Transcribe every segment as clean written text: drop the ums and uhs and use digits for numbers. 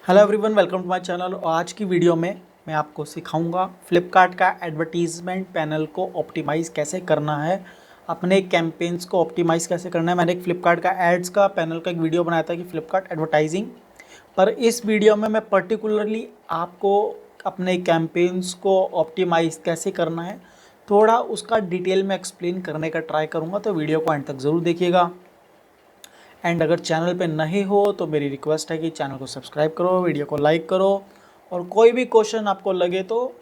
Hello everyone, welcome to my channel. आज की video में मैं आपको सिखाऊंगा फ्लिपकार्ट का एडवर्टीजमेंट पैनल को ऑप्टिमाइज़ कैसे करना है, अपने कैंपेन्स को ऑप्टिमाइज़ कैसे करना है। मैंने एक फ्लिपकार्ट का एड्स का पैनल का एक वीडियो बनाया था कि फ्लिपकार्ट एडवर्टाइजिंग, पर इस वीडियो में मैं पर्टिकुलरली आपको अपने कैंपेन्स को ऑप्टिमाइज़ कैसे करना है थोड़ा उसका डिटेल में एक्सप्लेन करने का ट्राई करूँगा, तो वीडियो को एंड तक ज़रूर देखिएगा। एंड अगर चैनल पे नए हो तो मेरी रिक्वेस्ट है कि चैनल को सब्सक्राइब करो, वीडियो को लाइक करो, और कोई भी क्वेश्चन आपको लगे तो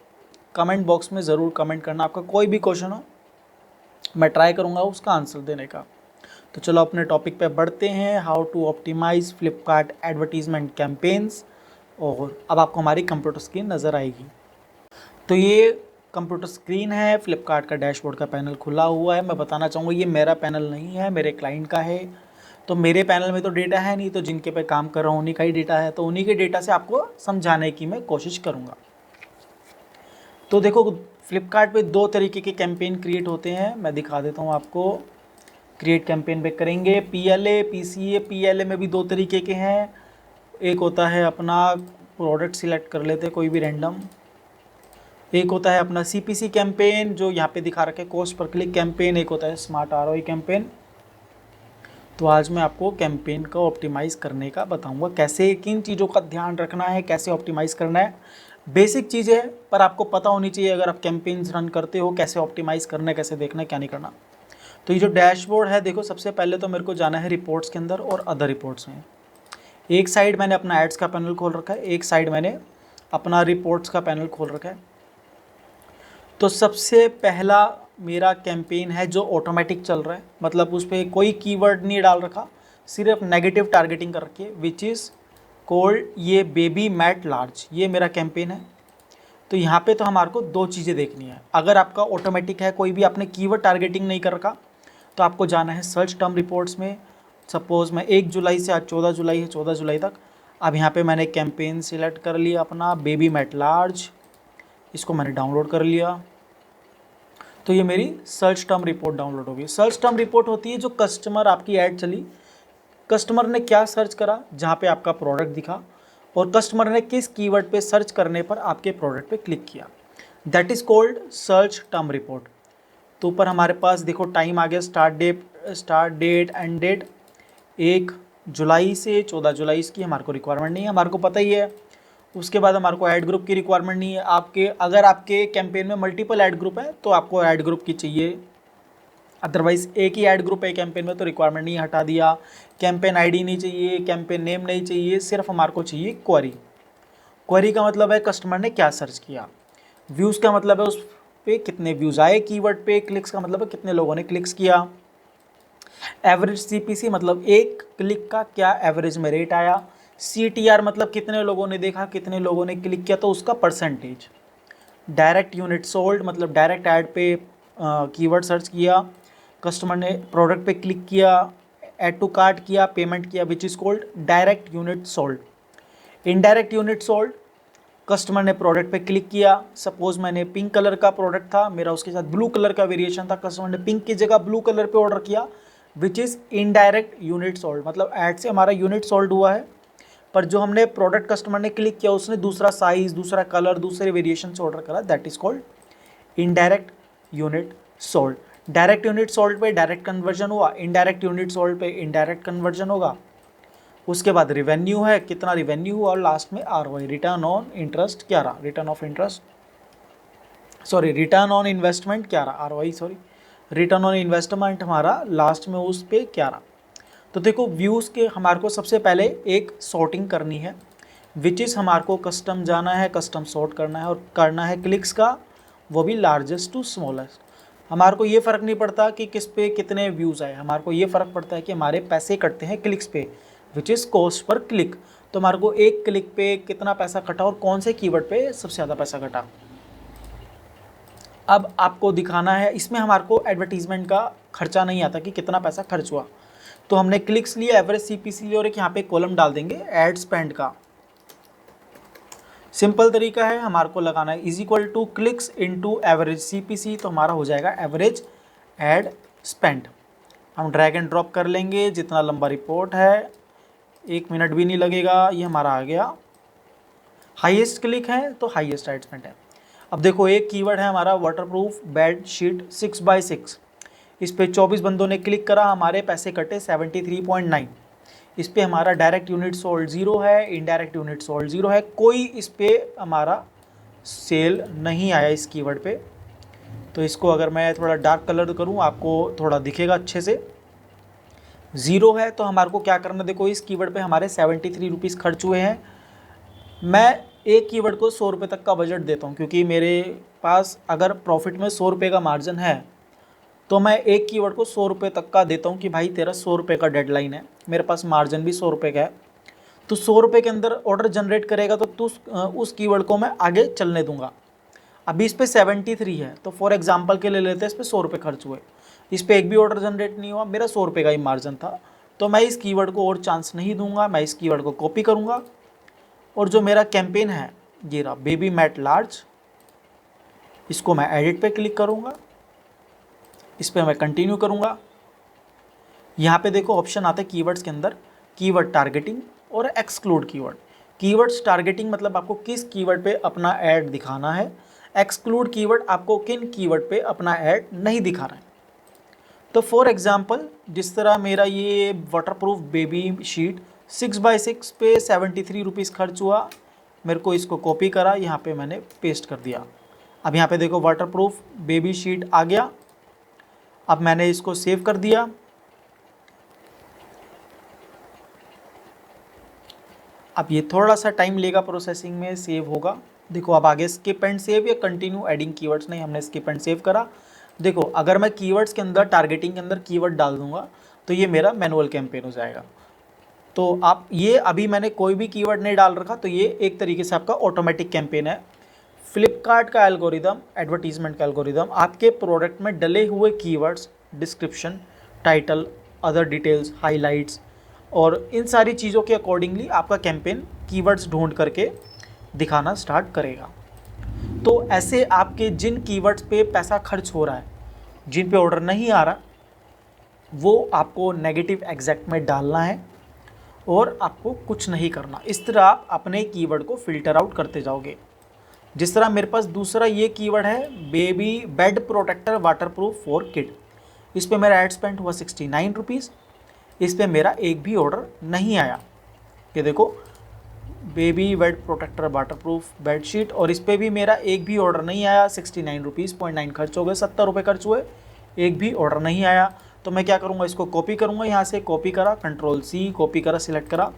कमेंट बॉक्स में ज़रूर कमेंट करना। आपका कोई भी क्वेश्चन हो मैं ट्राई करूँगा उसका आंसर देने का। तो चलो अपने टॉपिक पे बढ़ते हैं, how to optimise Flipkart advertisement campaigns. और अब आपको हमारी कंप्यूटर स्क्रीन नज़र आएगी। तो ये कंप्यूटर स्क्रीन है, फ्लिपकार्ट का डैशबोर्ड का पैनल खुला हुआ है। मैं बताना चाहूँगा ये मेरा पैनल नहीं है, मेरे क्लाइंट का है। तो मेरे पैनल में तो डेटा है नहीं, तो जिनके पे काम कर रहा हूँ उन्हीं का ही डेटा है, तो उन्हीं के डेटा से आपको समझाने की मैं कोशिश करूँगा। तो देखो, फ्लिपकार्ट पे दो तरीके के कैंपेन क्रिएट होते हैं, मैं दिखा देता हूँ आपको। क्रिएट कैंपेन पे करेंगे PLA PCA। PLA में भी दो तरीके के हैं, एक होता है अपना प्रोडक्ट सिलेक्ट कर लेते कोई भी रैंडम, एक होता है अपना CPC कैंपेन जो यहाँ पे दिखा रखे कॉस्ट पर क्लिक कैंपेन, एक होता है स्मार्ट ROI कैंपेन। तो आज मैं आपको कैंपेन को ऑप्टिमाइज़ करने का बताऊंगा, कैसे किन चीज़ों का ध्यान रखना है, कैसे ऑप्टिमाइज़ करना है। बेसिक चीज़ें है पर आपको पता होनी चाहिए अगर आप कैंपेन्स रन करते हो, कैसे ऑप्टिमाइज़ करना है, कैसे देखना है, क्या नहीं करना। तो ये जो डैशबोर्ड है, देखो सबसे पहले तो मेरे को जाना है रिपोर्ट्स के अंदर और अदर रिपोर्ट्स में। एक साइड मैंने अपना एड्स का पैनल खोल रखा है, एक साइड मैंने अपना रिपोर्ट्स का पैनल खोल रखा है। तो सबसे पहला मेरा कैंपेन है जो ऑटोमेटिक चल रहा है, मतलब उस पर कोई कीवर्ड नहीं डाल रखा, सिर्फ नेगेटिव टारगेटिंग कर रखी है, विच इज़ कोल्ड ये बेबी मैट लार्ज, ये मेरा कैंपेन है। तो यहाँ पे तो हमारे को दो चीज़ें देखनी है। अगर आपका ऑटोमेटिक है, कोई भी आपने कीवर्ड टारगेटिंग नहीं कर रखा, तो आपको जाना है सर्च टर्म रिपोर्ट्स में। सपोज़ मैं 1 जुलाई से, आज 14 जुलाई है, 14 जुलाई तक। अब यहाँ पे मैंने कैंपेन सिलेक्ट कर लिया अपना बेबी मैट लार्ज, इसको मैंने डाउनलोड कर लिया। तो ये मेरी सर्च टर्म रिपोर्ट डाउनलोड होगी। सर्च टर्म रिपोर्ट होती है जो कस्टमर, आपकी ऐड चली, कस्टमर ने क्या सर्च करा जहाँ पे आपका प्रोडक्ट दिखा, और कस्टमर ने किस कीवर्ड पे सर्च करने पर आपके प्रोडक्ट पे क्लिक किया, that is called search term report. तो ऊपर हमारे पास देखो टाइम आ गया, स्टार्ट डेट एंड डेट 1 जुलाई से 14 जुलाई, इसकी हमारे को रिक्वायरमेंट नहीं है, हमारे को पता ही है। उसके बाद हमारे को ऐड ग्रुप की रिक्वायरमेंट नहीं है। आपके अगर आपके कैंपेन में मल्टीपल ऐड ग्रुप है तो आपको ऐड ग्रुप की चाहिए, अदरवाइज़ एक ही ऐड ग्रुप है कैंपेन में तो रिक्वायरमेंट नहीं, हटा दिया। कैंपेन आईडी नहीं चाहिए, कैंपेन नेम नहीं चाहिए, सिर्फ हमारे को चाहिए क्वेरी। क्वेरी का मतलब है कस्टमर ने क्या सर्च किया। व्यूज़ का मतलब है उस पे कितने व्यूज़ आए कीवर्ड पे। क्लिक्स का मतलब है कितने लोगों ने क्लिक्स किया। एवरेज CPC मतलब एक क्लिक का क्या एवरेज में रेट आया। CTR मतलब कितने लोगों ने देखा, कितने लोगों ने क्लिक किया, तो उसका परसेंटेज। डायरेक्ट यूनिट सोल्ड मतलब डायरेक्ट ऐड पे कीवर्ड सर्च किया, कस्टमर ने प्रोडक्ट पे क्लिक किया, ऐड टू कार्ट किया, पेमेंट किया, which is called direct unit sold. Indirect unit sold, customer ने प्रोडक्ट पे क्लिक किया, सपोज मैंने पिंक कलर का प्रोडक्ट था मेरा, उसके साथ ब्लू कलर का वेरिएशन था, कस्टमर ने पिंक की जगह ब्लू कलर पे ऑर्डर किया, which is indirect unit sold. मतलब ऐड से हमारा यूनिट सोल्ड हुआ है, पर जो हमने प्रोडक्ट कस्टमर ने क्लिक किया उसने दूसरा साइज, दूसरा कलर, दूसरे वेरिएशन से ऑर्डर करा, that is called indirect unit sold. Direct unit sold पे डायरेक्ट कन्वर्जन हुआ, इनडायरेक्ट यूनिट सोल्ड पे इनडायरेक्ट कन्वर्जन होगा। उसके बाद रिवेन्यू है, कितना रिवेन्यू हुआ, और लास्ट में ROI, रिटर्न ऑन इंटरेस्ट क्या रहा, return of interest, sorry return on investment क्या रहा, ROI sorry, return on investment हमारा लास्ट में उस पे क्या रहा। तो देखो व्यूज़ के हमारे को सबसे पहले एक सॉर्टिंग करनी है, विच इज़ हमारे को कस्टम जाना है, कस्टम सॉर्ट करना है, और करना है क्लिक्स का, वो भी लार्जेस्ट टू स्मॉलेस्ट। हमारे को ये फ़र्क नहीं पड़ता कि किस पे कितने व्यूज़ आए, हमारे को ये फ़र्क पड़ता है कि हमारे पैसे कटते हैं क्लिक्स पे, which is cost per click. तो हमारे को एक क्लिक पे कितना पैसा कटा और कौन से कीवर्ड पे सबसे ज़्यादा पैसा कटा, अब आपको दिखाना है। इसमें हमारे को एडवर्टीज़मेंट का खर्चा नहीं आता कि कितना पैसा खर्च हुआ। तो हमने क्लिक्स लिए, एवरेज CPC लिए, और एक यहाँ पे कॉलम डाल देंगे एड स्पेंड का। सिंपल तरीका है, हमारे को लगाना है is equal to clicks into average CPC, तो हमारा हो जाएगा एवरेज एड स्पेंड। हम ड्रैग एंड ड्रॉप कर लेंगे, जितना लंबा रिपोर्ट है 1 मिनट भी नहीं लगेगा, ये हमारा आ गया हाईएस्ट क्लिक है तो हाईएस्ट एडवर्टाइजमेंट है। अब देखो एक कीवर्ड है हमारा वाटरप्रूफ बेड शीट 6x6, इस पे 24 बंदों ने क्लिक करा, हमारे पैसे कटे 73.9। इस पे हमारा डायरेक्ट यूनिट सोल्ड 0 है, इनडायरेक्ट यूनिट सोल्ड 0 है, कोई इस पे हमारा सेल नहीं आया इस कीवर्ड पे। तो इसको अगर मैं थोड़ा डार्क कलर करूँ आपको थोड़ा दिखेगा अच्छे से। 0 है तो हमारे को क्या करना, देखो इस कीवर्ड पे हमारे 73 रुपीज़ खर्च हुए हैं। मैं एक कीवर्ड को 100 रुपये तक का बजट देता हूँ, क्योंकि मेरे पास अगर प्रॉफिट में 100 रुपये का मार्जिन है तो मैं एक कीवर्ड को 100 रुपये तक का देता हूँ कि भाई तेरा 100 रुपये का डेडलाइन है, मेरे पास मार्जिन भी 100 रुपये का है, तो 100 रुपये के अंदर ऑर्डर जनरेट करेगा तो तू उस कीवर्ड को मैं आगे चलने दूंगा। अभी इस पर 73 है तो फॉर एग्जांपल के लिए लेते हैं, इस पर 100 रुपये खर्च हुए, इस पर एक भी ऑर्डर जनरेट नहीं हुआ, मेरा 100 रुपये का ही मार्जिन था, तो मैं इस कीवर्ड को और चांस नहीं दूंगा, मैं इस कीवर्ड को कॉपी करूँगा और जो मेरा कैंपेन है ये रहा बेबी मैट लार्ज, इसको मैं एडिट पे क्लिक करूँगा, इस पर मैं कंटिन्यू करूँगा। यहाँ पे देखो ऑप्शन आता है कीवर्ड्स के अंदर कीवर्ड टारगेटिंग और एक्सक्लूड कीवर्ड। कीवर्ड्स टारगेटिंग मतलब आपको किस कीवर्ड पे अपना ऐड दिखाना है, एक्सक्लूड कीवर्ड आपको किन कीवर्ड पे अपना ऐड नहीं दिखाना है। तो फॉर एग्जांपल जिस तरह मेरा ये वाटरप्रूफ बेबी शीट 6x6 पे 73 रुपीज़ खर्च हुआ, मेरे को इसको कॉपी करा, यहाँ पे मैंने पेस्ट कर दिया। अब यहाँ पे देखो वाटरप्रूफ बेबी शीट आ गया। अब मैंने इसको सेव कर दिया। अब ये थोड़ा सा टाइम लेगा प्रोसेसिंग में, सेव होगा। देखो अब आगे स्किप एंड सेव या कंटिन्यू एडिंग कीवर्ड्स, नहीं हमने स्किप एंड सेव करा। देखो अगर मैं कीवर्ड्स के अंदर टारगेटिंग के अंदर कीवर्ड डाल दूंगा तो ये मेरा मैनुअल कैंपेन हो जाएगा। तो आप ये अभी मैंने कोई भी कीवर्ड नहीं डाल रखा, तो ये एक तरीके से आपका ऑटोमेटिक कैंपेन है। फ्लिपकार्ट का एल्गोरिदम, एडवर्टीजमेंट का एल्गोरिदम आपके प्रोडक्ट में डले हुए keywords, description, title, other details, highlights और इन सारी चीज़ों के अकॉर्डिंगली आपका कैंपेन कीवर्ड्स ढूंढ करके दिखाना स्टार्ट करेगा। तो ऐसे आपके जिन कीवर्ड्स पे पैसा खर्च हो रहा है, जिन पे ऑर्डर नहीं आ रहा, वो आपको नेगेटिव एग्जैक्ट में डालना है और आपको कुछ नहीं करना। इस तरह आप अपने कीवर्ड को फिल्टर आउट करते जाओगे। जिस तरह मेरे पास दूसरा ये कीवर्ड है baby bed protector waterproof for kid, इस पे मेरा एड स्पेंड हुआ 69 रुपीज़, इस पे मेरा एक भी ऑर्डर नहीं आया। ये देखो baby bed protector waterproof bedsheet, और इस पे भी मेरा एक भी ऑर्डर नहीं आया। 69 रुपीज़ 0.9 खर्च हो गए, 70 रुपये खर्च हुए, एक भी ऑर्डर नहीं आया। तो मैं क्या करूँगा, इसको कॉपी करूँगा, यहाँ से कॉपी करा, Ctrl+C कॉपी करा, सिलेक्ट करा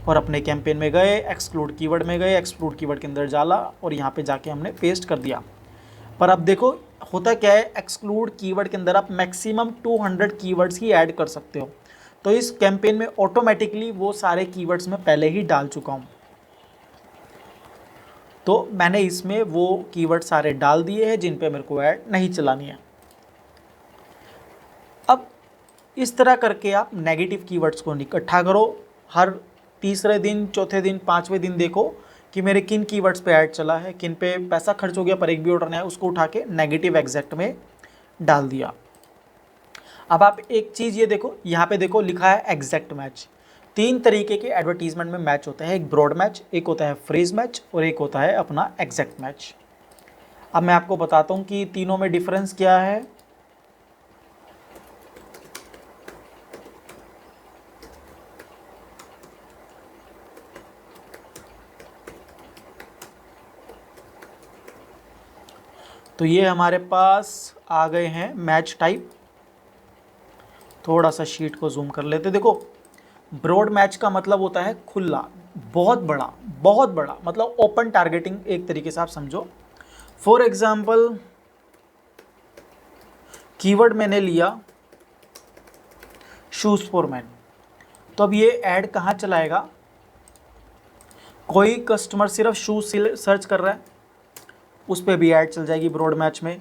और अपने कैंपेन में गए, एक्सक्लूड कीवर्ड में गए, एक्सक्लूड कीवर्ड के अंदर डाला और यहाँ पे जाके हमने पेस्ट कर दिया। पर अब देखो होता क्या है, एक्सक्लूड कीवर्ड के अंदर आप मैक्सिमम 200 कीवर्ड्स ही ऐड कर सकते हो। तो इस कैंपेन में ऑटोमेटिकली वो सारे कीवर्ड्स मैं पहले ही डाल चुका हूँ, तो मैंने इसमें वो कीवर्ड सारे डाल दिए हैं जिन पे मेरे को ऐड नहीं चलानी है। अब इस तरह करके आप नेगेटिव कीवर्ड्स को इकट्ठा करो, हर तीसरे दिन, चौथे दिन, पाँचवें दिन देखो कि मेरे किन कीवर्ड्स पे ऐड चला है, किन पे पैसा खर्च हो गया पर एक भी ऑर्डर नहीं है, उसको उठा के नेगेटिव एग्जैक्ट में डाल दिया। अब आप एक चीज़ ये देखो, यहाँ पे देखो लिखा है एग्जैक्ट मैच। 3 तरीके के एडवर्टीजमेंट में मैच होता है, एक ब्रॉड मैच, एक होता है फ्रेज मैच और एक होता है अपना एग्जैक्ट मैच। अब मैं आपको बताता हूँ कि तीनों में डिफरेंस क्या है। तो ये हमारे पास आ गए हैं मैच टाइप। थोड़ा सा शीट को जूम कर लेते। देखो ब्रॉड मैच का मतलब होता है खुला, बहुत बड़ा मतलब ओपन टारगेटिंग एक तरीके से आप समझो। फॉर एग्जांपल कीवर्ड मैंने लिया शूज फॉर मैन, तो अब ये ऐड कहाँ चलाएगा, कोई कस्टमर सिर्फ शूज सर्च कर रहा है उस पर भी ऐड चल जाएगी ब्रॉड मैच में।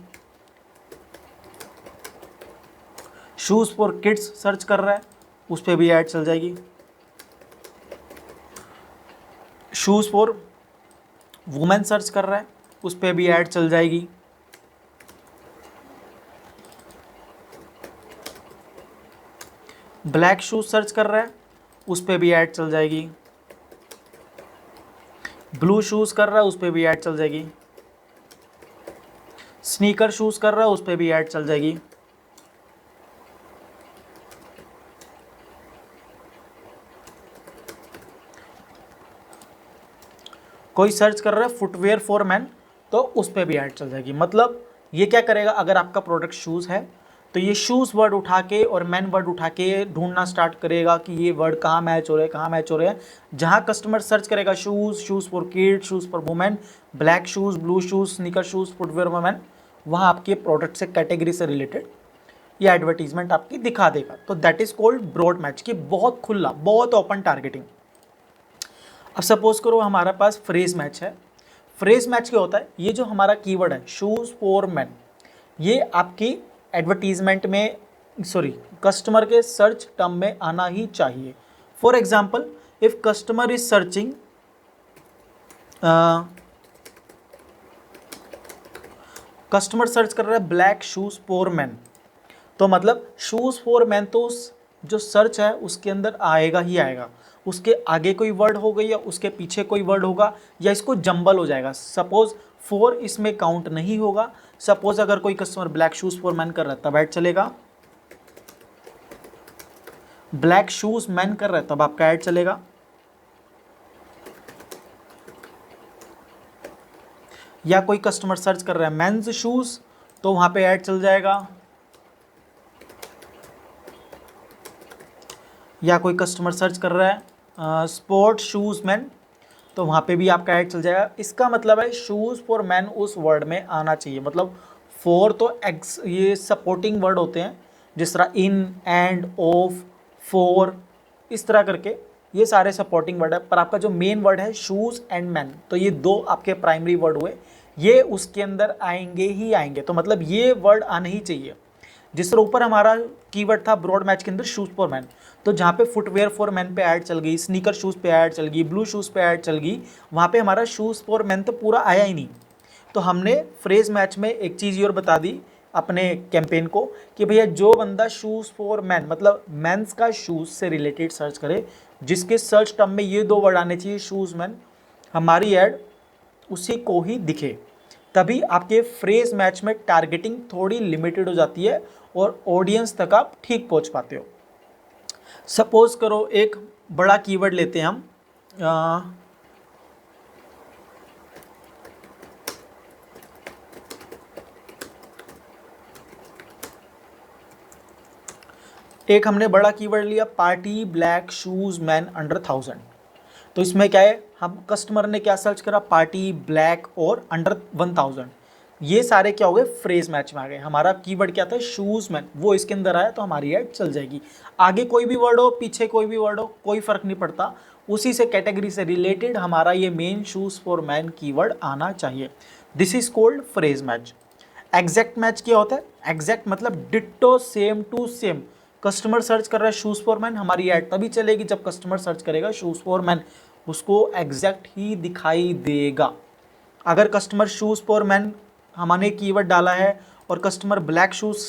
शूज़ फॉर किड्स सर्च कर रहा है उस पर भी ऐड चल जाएगी। शूज़ फॉर वुमेन सर्च कर रहा है उस पर भी ऐड चल जाएगी। ब्लैक शूज़ सर्च कर रहा है उस पर भी ऐड चल जाएगी। ब्लू शूज़ कर रहा है, उस पर भी ऐड चल जाएगी। स्नीकर शूज़ कर रहा है, उस पर भी ऐड चल जाएगी। कोई सर्च कर रहा है फुटवेयर फॉर मैन, तो उस पर भी ऐड चल जाएगी। मतलब ये क्या करेगा, अगर आपका प्रोडक्ट शूज़ है तो ये शूज़ वर्ड उठा के और मैन वर्ड उठा के ढूंढना स्टार्ट करेगा कि ये वर्ड कहाँ मैच हो रहे हैं, कहाँ मैच हो रहे हैं। जहाँ कस्टमर सर्च करेगा shoes, shoes for kid, shoes for women, black shoes, blue shoes, sneaker shoes, footwear for man, वहाँ आपके प्रोडक्ट से कैटेगरी से रिलेटेड ये एडवर्टीजमेंट आपकी दिखा देगा। तो that is called broad match, की बहुत खुला, बहुत ओपन टारगेटिंग। अब सपोज करो हमारे पास फ्रेज मैच है। फ्रेज मैच क्या होता है, ये जो हमारा कीवर्ड है शूज़ फॉर मैन, ये आपकी एडवर्टीजमेंट में, सॉरी, कस्टमर के सर्च टर्म में आना ही चाहिए। For example, if customer is searching customer search कर रहा है ब्लैक शूज़ फॉर मैन, तो मतलब शूज़ फॉर मैन तो उस जो सर्च है उसके अंदर आएगा ही आएगा। उसके आगे कोई वर्ड होगा या उसके पीछे कोई वर्ड होगा या इसको जंबल हो जाएगा। सपोज फोर इसमें काउंट नहीं होगा। सपोज अगर कोई customer black shoes for man कर रहा है तब ऐड चलेगा, ब्लैक शूज़ मैन कर रहा है तब आपका ऐड चलेगा, या कोई कस्टमर सर्च कर रहा है मेंस शूज़ तो वहाँ पे ऐड चल जाएगा, या कोई कस्टमर सर्च कर रहा है स्पोर्ट शूज़ मैन तो वहाँ पे भी आपका ऐड चल जाएगा। इसका मतलब है शूज़ फॉर मैन उस वर्ड में आना चाहिए। मतलब फॉर तो एक्स ये सपोर्टिंग वर्ड होते हैं, जिस तरह इन, एंड, ऑफ, फॉर, इस तरह करके ये सारे सपोर्टिंग वर्ड है। पर आपका जो मेन वर्ड है शूज़ एंड मैन, तो ये दो आपके प्राइमरी वर्ड हुए, ये उसके अंदर आएंगे ही आएंगे। तो मतलब ये वर्ड आना ही चाहिए। जिस तरह ऊपर हमारा कीवर्ड था ब्रॉड मैच के अंदर शूज़ फॉर मैन, तो जहाँ पे फुटवेयर फॉर मैन पे ऐड चल गई, स्नीकर शूज़ पे ऐड चल गई, ब्लू शूज़ पे ऐड चल गई, वहाँ पे हमारा शूज़ फॉर मैन तो पूरा आया ही नहीं। तो हमने फ्रेज मैच में एक चीज़ और बता दी अपने कैंपेन को कि भैया जो बंदा शूज़ फॉर मैन मतलब मेंस का शूज़ से रिलेटेड सर्च करे, जिसके सर्च टर्म में ये दो वर्ड आने चाहिए शूज़ मैन, हमारी ऐड उसी को ही दिखे। तभी आपके फ्रेज मैच में टारगेटिंग थोड़ी लिमिटेड हो जाती है और ऑडियंस तक आप ठीक पहुंच पाते हो। सपोज करो एक बड़ा कीवर्ड लेते हैं हम, एक हमने बड़ा कीवर्ड लिया party black shoes man under 1000। तो इसमें क्या है, हम कस्टमर ने क्या सर्च करा, पार्टी ब्लैक और अंडर 1000। ये सारे क्या हो गए, फ्रेज मैच में आ गए। हमारा कीवर्ड क्या था, शूज़ मैन, वो इसके अंदर आया तो हमारी ऐड चल जाएगी। आगे कोई भी वर्ड हो, पीछे कोई भी वर्ड हो, कोई फ़र्क नहीं पड़ता, उसी से कैटेगरी से रिलेटेड हमारा ये men shoes for man keyword आना चाहिए। This is called phrase match. Exact match क्या होता है, एग्जैक्ट मतलब ditto, same to same. Customer search कर रहा है शूज़ फॉर मैन, हमारी ऐड तभी चलेगी जब कस्टमर सर्च करेगा शूज़ फॉर मैन, उसको एग्जैक्ट ही दिखाई देगा। अगर कस्टमर शूज़ फॉर मैन हमने कीवर्ड डाला है और customer black shoes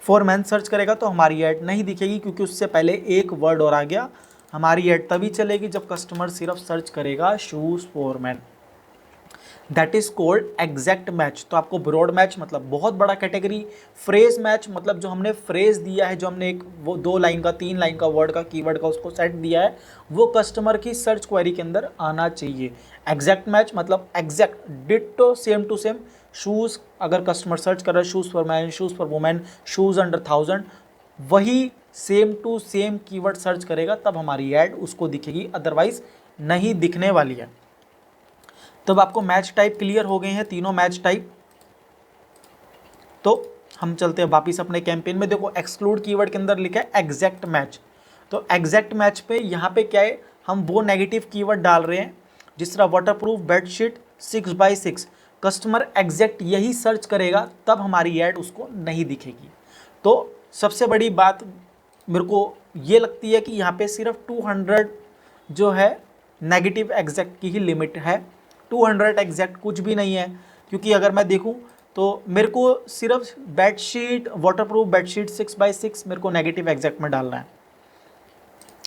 for man search करेगा तो हमारी ऐड नहीं दिखेगी, क्योंकि उससे पहले एक वर्ड और आ गया। हमारी ऐड तभी चलेगी जब कस्टमर सिर्फ सर्च करेगा shoes for man. That is called exact match. तो आपको ब्रॉड मैच मतलब बहुत बड़ा कैटेगरी, फ्रेज मैच मतलब जो हमने फ्रेज दिया है, जो हमने एक वो 2 लाइन का 3 लाइन का वर्ड का कीवर्ड का उसको सेट दिया है, वो कस्टमर की सर्च क्वेरी के अंदर आना चाहिए। एग्जैक्ट मैच मतलब exact ditto same to same. Shoes अगर कस्टमर सर्च कर रहा है shoes for man, shoes for women, shoes under 1000, वही same to same keyword search करेगा तब हमारी ऐड उसको दिखेगी, अदरवाइज नहीं दिखने वाली है। तब आपको मैच टाइप क्लियर हो गए हैं, तीनों मैच टाइप। तो हम चलते हैं वापिस अपने कैंपेन में। देखो एक्सक्लूड कीवर्ड के अंदर लिखा है एग्जैक्ट मैच। तो एग्जैक्ट मैच पे यहाँ पे क्या है, हम वो नेगेटिव कीवर्ड डाल रहे हैं, जिस तरह waterproof bedsheet 6x6। Customer exact यही सर्च करेगा तब हमारी ऐड उसको नहीं दिखेगी। तो सबसे बड़ी बात मेरे को ये लगती है कि यहाँ पे सिर्फ 200 जो है नेगेटिव एग्जैक्ट की ही लिमिट है। 200 एग्जैक्ट कुछ भी नहीं है, क्योंकि अगर मैं देखूं तो मेरे को सिर्फ बेडशीट वाटरप्रूफ बेडशीट 6x6 मेरे को नेगेटिव एग्जैक्ट में डालना है।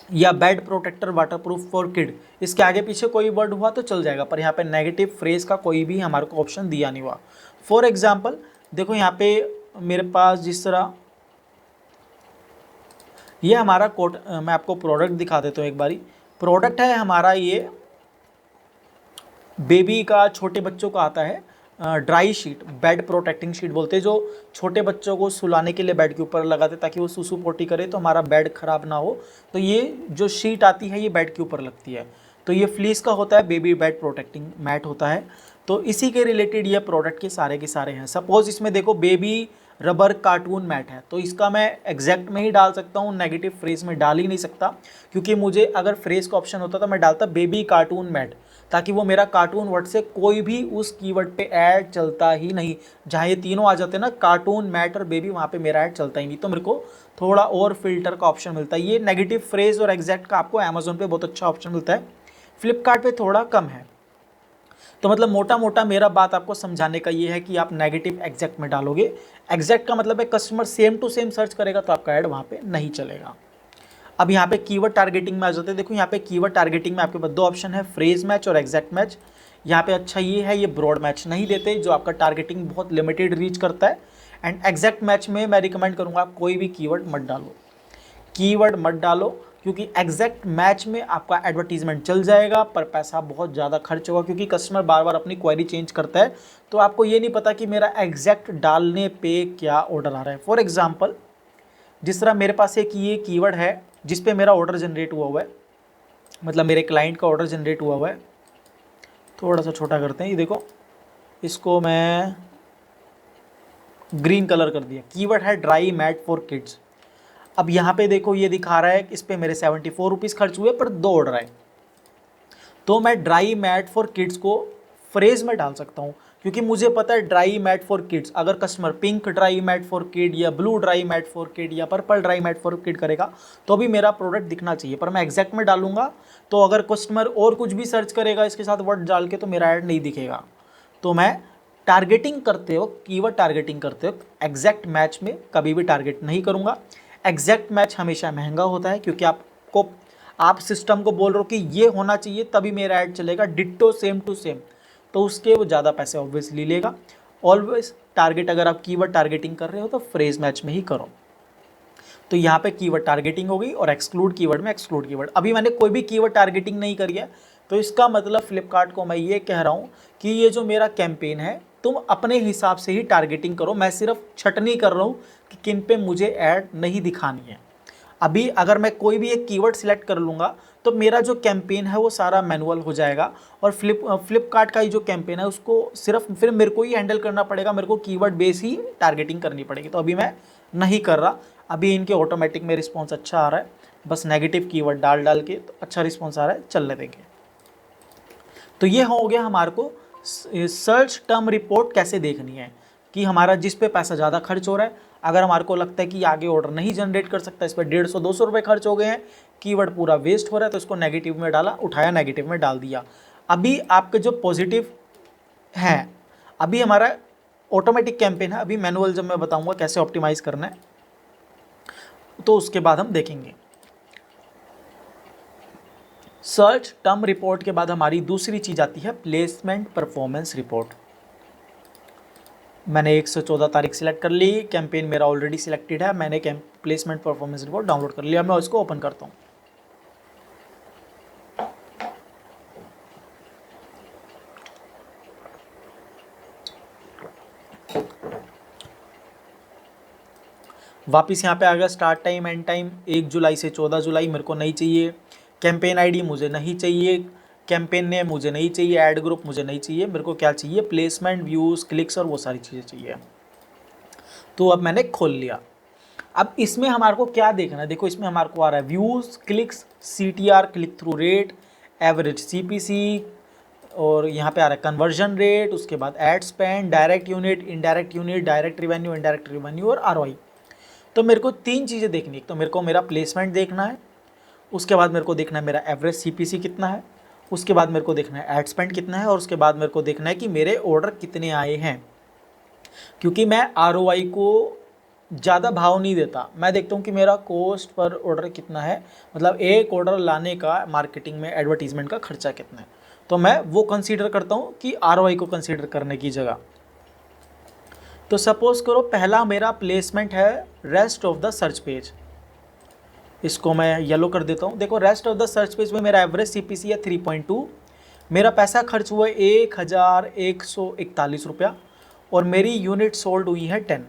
या bed protector waterproof for kid, इसके आगे पीछे कोई वर्ड हुआ तो चल जाएगा, पर यहाँ पे नेगेटिव फ्रेज का कोई भी हमारे को ऑप्शन दिया नहीं हुआ। फॉर एग्जाम्पल देखो यहाँ पे मेरे पास जिस तरह ये हमारा कोट, मैं आपको प्रोडक्ट दिखा देता हूँ एक बारी। प्रोडक्ट है हमारा ये बेबी का, छोटे बच्चों का आता है dry sheet, bed protecting sheet बोलते हैं, जो छोटे बच्चों को सुलाने के लिए बेड के ऊपर लगाते ताकि वो सुसु पोटी करे तो हमारा बेड खराब ना हो। तो ये जो शीट आती है ये बेड के ऊपर लगती है, तो ये फ्लीस का होता है, बेबी बेड प्रोटेक्टिंग मैट होता है। तो इसी के रिलेटेड ये प्रोडक्ट के सारे हैं। सपोज इसमें देखो बेबी रबर कार्टून मैट है, तो इसका मैं एग्जैक्ट में ही डाल सकता हूँ, नेगेटिव फ्रेज में डाल ही नहीं सकता, क्योंकि मुझे अगर फ्रेज का ऑप्शन होता तो मैं डालता बेबी कार्टून मैट, ताकि वो मेरा कार्टून वर्ड से कोई भी उस कीवर्ड पे ऐड चलता ही नहीं। जहाँ ये तीनों आ जाते हैं ना, कार्टून मैट और बेबी, वहाँ पे मेरा ऐड चलता ही नहीं, तो मेरे को थोड़ा और फिल्टर का ऑप्शन मिलता है। ये नेगेटिव फ्रेज और एग्जैक्ट का आपको अमेजोन पे बहुत अच्छा ऑप्शन मिलता है, फ्लिपकार्ट पे थोड़ा कम है। तो मतलब मोटा मोटा मेरा बात आपको समझाने का ये है कि आप नेगेटिव एग्जैक्ट में डालोगे। एग्जैक्ट का मतलब है customer same to same search करेगा तो आपका ऐड वहाँ पे नहीं चलेगा। अब यहाँ पे कीवर्ड टारगेटिंग में आ जाते हैं। देखो यहाँ पे कीवर्ड टारगेटिंग में आपके पास दो ऑप्शन है, फ्रेज मैच और एग्जैक्ट मैच। यहाँ पे अच्छा ये है, ये ब्रॉड मैच नहीं देते, जो आपका टारगेटिंग बहुत लिमिटेड रीच करता है। एंड एग्जैक्ट मैच में मैं रिकमेंड करूँगा आप कोई भी कीवर्ड मत डालो, कीवर्ड मत डालो, क्योंकि एग्जैक्ट मैच में आपका एडवर्टीजमेंट चल जाएगा पर पैसा बहुत ज़्यादा खर्च होगा, क्योंकि कस्टमर बार बार अपनी क्वेरी चेंज करता है, तो आपको ये नहीं पता कि मेरा एग्जैक्ट डालने पे क्या ऑर्डर आ रहा है। फॉर एग्जांपल जिस तरह मेरे पास एक ये कीवर्ड है जिस पे मेरा ऑर्डर जनरेट हुआ है, मतलब मेरे क्लाइंट का ऑर्डर जनरेट हुआ है, थोड़ा सा छोटा करते हैं, ये देखो इसको मैं ग्रीन कलर कर दिया। कीवर्ड है ड्राई मैट फॉर किड्स। अब यहाँ पे देखो ये दिखा रहा है इस पे मेरे 74 रुपीज़ खर्च हुए पर 2 ऑर्डर आए, तो मैं ड्राई मैट फॉर किड्स को फ्रेज में डाल सकता हूँ, क्योंकि मुझे पता है ड्राई मैट फॉर किड्स, अगर customer pink dry mat for kid या blue dry mat for kid या purple dry mat for kid करेगा तो भी मेरा प्रोडक्ट दिखना चाहिए, पर मैं एग्जैक्ट में डालूंगा तो अगर कस्टमर और कुछ भी सर्च करेगा इसके साथ वर्ड डाल के तो मेरा ऐड नहीं दिखेगा। तो मैं टारगेटिंग करते हो, कीवर्ड टारगेटिंग करते हो, एग्जैक्ट मैच में कभी भी टारगेट नहीं करूँगा। एग्जैक्ट मैच हमेशा महंगा होता है, क्योंकि आप सिस्टम को बोल रहे हो कि ये होना चाहिए तभी मेरा ऐड चलेगा, डिट्टो सेम टू सेम, तो उसके वो ज़्यादा पैसे ऑब्वियसली लेगा। ऑलवेज टारगेट, अगर आप कीवर्ड टारगेटिंग कर रहे हो तो फ्रेज मैच में ही करो। तो यहाँ पे कीवर्ड टारगेटिंग हो गई और एक्सक्लूड कीवर्ड में एक्सक्लूड कीवर्ड। अभी मैंने कोई भी कीवर्ड टारगेटिंग नहीं करी है, तो इसका मतलब फ्लिपकार्ट को मैं ये कह रहा हूँ कि ये जो मेरा कैंपेन है तुम अपने हिसाब से ही टारगेटिंग करो, मैं सिर्फ छटनी कर रहा हूँ कि किन पे मुझे ऐड नहीं दिखानी है। अभी अगर मैं कोई भी एक कीवर्ड सिलेक्ट कर लूँगा तो मेरा जो कैंपेन है वो सारा मैनुअल हो जाएगा, और फ्लिपकार्ट का ही जो कैंपेन है उसको सिर्फ फिर मेरे को ही हैंडल करना पड़ेगा, मेरे को कीवर्ड बेस ही टारगेटिंग करनी पड़ेगी। तो अभी मैं नहीं कर रहा, अभी इनके ऑटोमेटिक में रिस्पॉन्स अच्छा आ रहा है, बस नेगेटिव कीवर्ड डाल डाल के तो अच्छा रिस्पॉन्स आ रहा है, चलने देंगे। तो ये हो गया हमारे को सर्च टर्म रिपोर्ट कैसे देखनी है, कि हमारा जिस पे पैसा ज़्यादा खर्च हो रहा है, अगर हमारे को लगता है कि आगे ऑर्डर नहीं जनरेट कर सकता, इस पर 150-200 रुपये खर्च हो गए हैं, कीवर्ड पूरा वेस्ट हो रहा है, तो इसको नेगेटिव में डाला, उठाया नेगेटिव में डाल दिया। अभी आपके जो पॉजिटिव हैं, अभी हमारा ऑटोमेटिक कैंपेन है, अभी मैनुअल जब मैं बताऊँगा कैसे ऑप्टिमाइज़ करना है तो उसके बाद हम देखेंगे। सर्च टर्म रिपोर्ट के बाद हमारी दूसरी चीज़ आती है प्लेसमेंट परफॉर्मेंस रिपोर्ट। मैंने 114 तारीख सिलेक्ट कर ली, कैंपेन मेरा ऑलरेडी सिलेक्टेड है, मैंने प्लेसमेंट परफॉर्मेंस रिपोर्ट डाउनलोड कर लिया। मैं उसको ओपन करता हूँ। वापस यहाँ पे आ गया, स्टार्ट टाइम एंड टाइम 1 जुलाई से 14 जुलाई मेरे को नहीं चाहिए, कैंपेन आईडी मुझे नहीं चाहिए, कैंपेन नेम मुझे नहीं चाहिए, ऐड ग्रुप मुझे नहीं चाहिए, मेरे को क्या चाहिए, प्लेसमेंट, व्यूज़, क्लिक्स और वो सारी चीज़ें चाहिए। तो अब मैंने खोल लिया। अब इसमें हमारे को क्या देखना है, देखो इसमें हमारे को आ रहा है views, clicks, CTR click through rate, average CPC, और यहाँ पे आ रहा है कन्वर्जन रेट, उसके बाद ad spend, direct unit, indirect unit, direct revenue, indirect revenue और ROI। तो मेरे को 3 चीज़ें देखनी है, तो मेरे को मेरा प्लेसमेंट देखना है, उसके बाद मेरे को देखना है मेरा एवरेज CPC कितना है, उसके बाद मेरे को देखना है एड स्पेंड कितना है, और उसके बाद मेरे को देखना है कि मेरे ऑर्डर कितने आए हैं। क्योंकि मैं ROI को ज़्यादा भाव नहीं देता, मैं देखता हूँ कि मेरा कॉस्ट पर ऑर्डर कितना है, मतलब एक ऑर्डर लाने का मार्केटिंग में एडवर्टीजमेंट का खर्चा कितना है, तो मैं वो कंसीडर करता हूँ कि ROI को कंसीडर करने की जगह। तो सपोज करो पहला मेरा प्लेसमेंट है rest of the search page, इसको मैं येलो कर देता हूँ। देखो rest of the search page में मेरा एवरेज CPC है 3.2, मेरा पैसा खर्च हुआ है 1141 रुपया और मेरी यूनिट सोल्ड हुई है 10।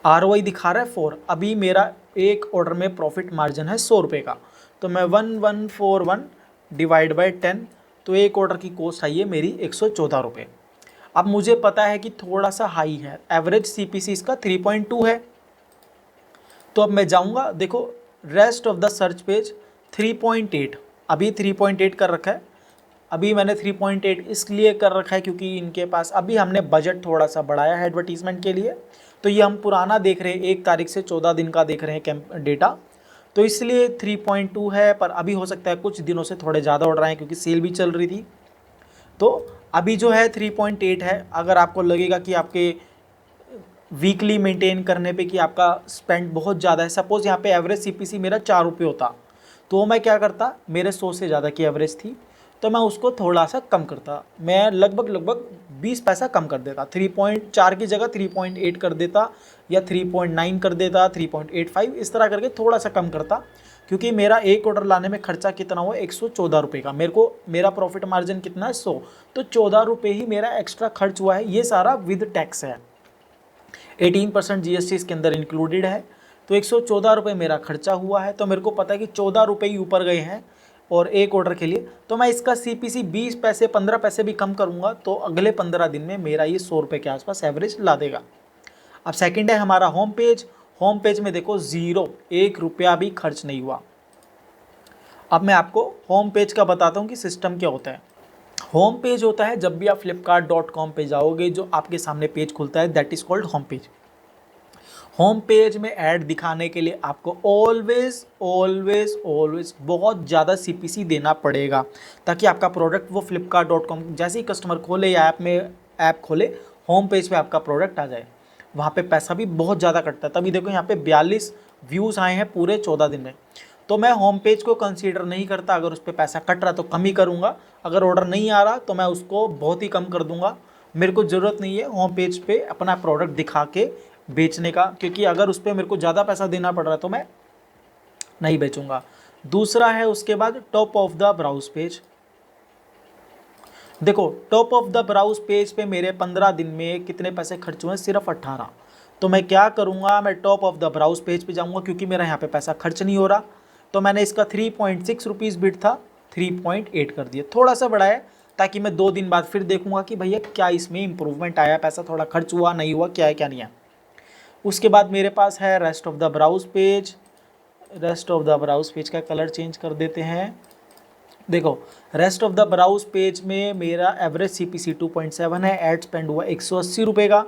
ROI दिखा रहा है 4। अभी मेरा एक ऑर्डर में प्रॉफिट मार्जिन है 100 रुपये का, तो मैं 1141 डिवाइड बाई 10, तो एक ऑर्डर की कॉस्ट आई है मेरी 114 रुपये। अब मुझे पता है कि थोड़ा सा हाई है, एवरेज CPC इसका 3.2 है, तो अब मैं जाऊंगा, देखो rest of the search page 3.8, अभी 3.8 कर रखा है। अभी मैंने 3.8 इसलिए कर रखा है क्योंकि इनके पास अभी हमने बजट थोड़ा सा बढ़ाया है एडवर्टीजमेंट के लिए, तो ये हम पुराना देख रहे हैं, 1 तारीख से 14 दिन का देख रहे हैं कैंप डेटा, तो इसलिए 3.2 है। पर अभी हो सकता है कुछ दिनों से थोड़े ज़्यादा ऑर्डर आए क्योंकि सेल भी चल रही थी, तो अभी जो है 3.8 है। अगर आपको लगेगा कि आपके वीकली मेंटेन करने पे कि आपका स्पेंड बहुत ज़्यादा है, सपोज़ यहाँ पे एवरेज CPC मेरा 4 रुपये होता, तो मैं क्या करता, मेरे 100 से ज़्यादा की एवरेज थी, तो मैं उसको थोड़ा सा कम करता, मैं लगभग 20 पैसा कम कर देता, 3.4 की जगह 3.8 कर देता, या 3.9 कर देता, 3.85 इस तरह करके थोड़ा सा कम करता, क्योंकि मेरा एक ऑर्डर लाने में खर्चा कितना हुआ 114 रुपये का, मेरे को मेरा प्रॉफिट मार्जिन कितना है 100, तो 14 रुपये ही मेरा एक्स्ट्रा खर्च हुआ है, ये सारा विद टैक्स है, 18% GST इसके अंदर इंक्लूडेड है, तो 114 रुपये मेरा खर्चा हुआ है। तो मेरे को पता है कि 14 रुपये ही ऊपर गए हैं और एक ऑर्डर के लिए, तो मैं इसका CPC 20 पैसे 15 पैसे भी कम करूंगा, तो अगले 15 दिन में मेरा ये 100 रुपये के आसपास एवरेज ला देगा। अब सेकंड है हमारा होम पेज। होम पेज में देखो 0, 1 रुपया भी खर्च नहीं हुआ। अब मैं आपको होम पेज का बताता हूँ कि सिस्टम क्या होता है। होम पेज होता है जब भी आप flipkart.com पे जाओगे, जो आपके सामने पेज खुलता है, that is called home page. Home page में ऐड दिखाने के लिए आपको ऑलवेज ऑलवेज ऑलवेज बहुत ज़्यादा CPC देना पड़ेगा, ताकि आपका प्रोडक्ट वो flipkart.com जैसे ही कस्टमर खोले या ऐप खोले, होम पेज पे आपका प्रोडक्ट आ जाए। वहाँ पे पैसा भी बहुत ज़्यादा कटता है। तभी देखो यहाँ पे 42 व्यूज़ आए हैं पूरे 14 दिन में, तो मैं होम पेज को कंसीडर नहीं करता। अगर उस पर पैसा कट रहा तो कम ही करूँगा, अगर ऑर्डर नहीं आ रहा तो मैं उसको बहुत ही कम कर दूँगा। मेरे को ज़रूरत नहीं है होम पेज पे अपना प्रोडक्ट दिखा के बेचने का, क्योंकि अगर उस पर मेरे को ज़्यादा पैसा देना पड़ रहा है तो मैं नहीं बेचूंगा। दूसरा है उसके बाद top of the browse page. देखो top of the browse page पे मेरे 15 दिन में कितने पैसे खर्च हुए हैं, सिर्फ 18। तो मैं क्या करूँगा, मैं top of the browse page पे जाऊँगा, क्योंकि मेरा यहाँ पे पैसा खर्च नहीं हो रहा, तो मैंने इसका 3.6 रुपीज़ बिड था 3.8 कर दिया, थोड़ा सा बढ़ाया, ताकि मैं 2 दिन बाद फिर देखूंगा कि भैया क्या इसमें इंप्रूवमेंट आया, पैसा थोड़ा खर्च हुआ नहीं हुआ, क्या है क्या नहीं है। उसके बाद मेरे पास है rest of the browse page. Rest of the browse page का कलर चेंज कर देते हैं। देखो rest of the browse page में मेरा एवरेज CPC 2.7 है, एड स्पेंड हुआ 180 रुपये का,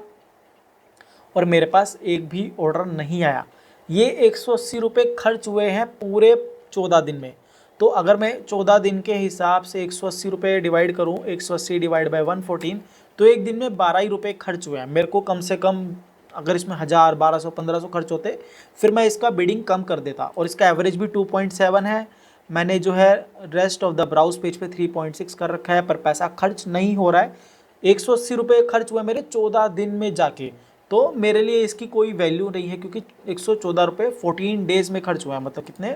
और मेरे पास एक भी ऑर्डर नहीं आया। ये 180 रुपये खर्च हुए हैं पूरे 14 दिन में। तो अगर मैं 14 दिन के हिसाब से 180 रुपये डिवाइड करूँ, 180 डिवाइड बाई 114, तो एक दिन में 12 ही रुपये खर्च हुए हैं। मेरे को कम से कम अगर इसमें 1000, 1200, 1500 खर्च होते, फिर मैं इसका बिडिंग कम कर देता, और इसका एवरेज भी 2.7 है। मैंने जो है rest of the browse page पे 3.6 कर रखा है, पर पैसा खर्च नहीं हो रहा है। 180 रुपये खर्च हुए मेरे 14 दिन में जाके, तो मेरे लिए इसकी कोई वैल्यू नहीं है, क्योंकि 114 रुपये 14 डेज़ में खर्च हुआ है, मतलब कितने,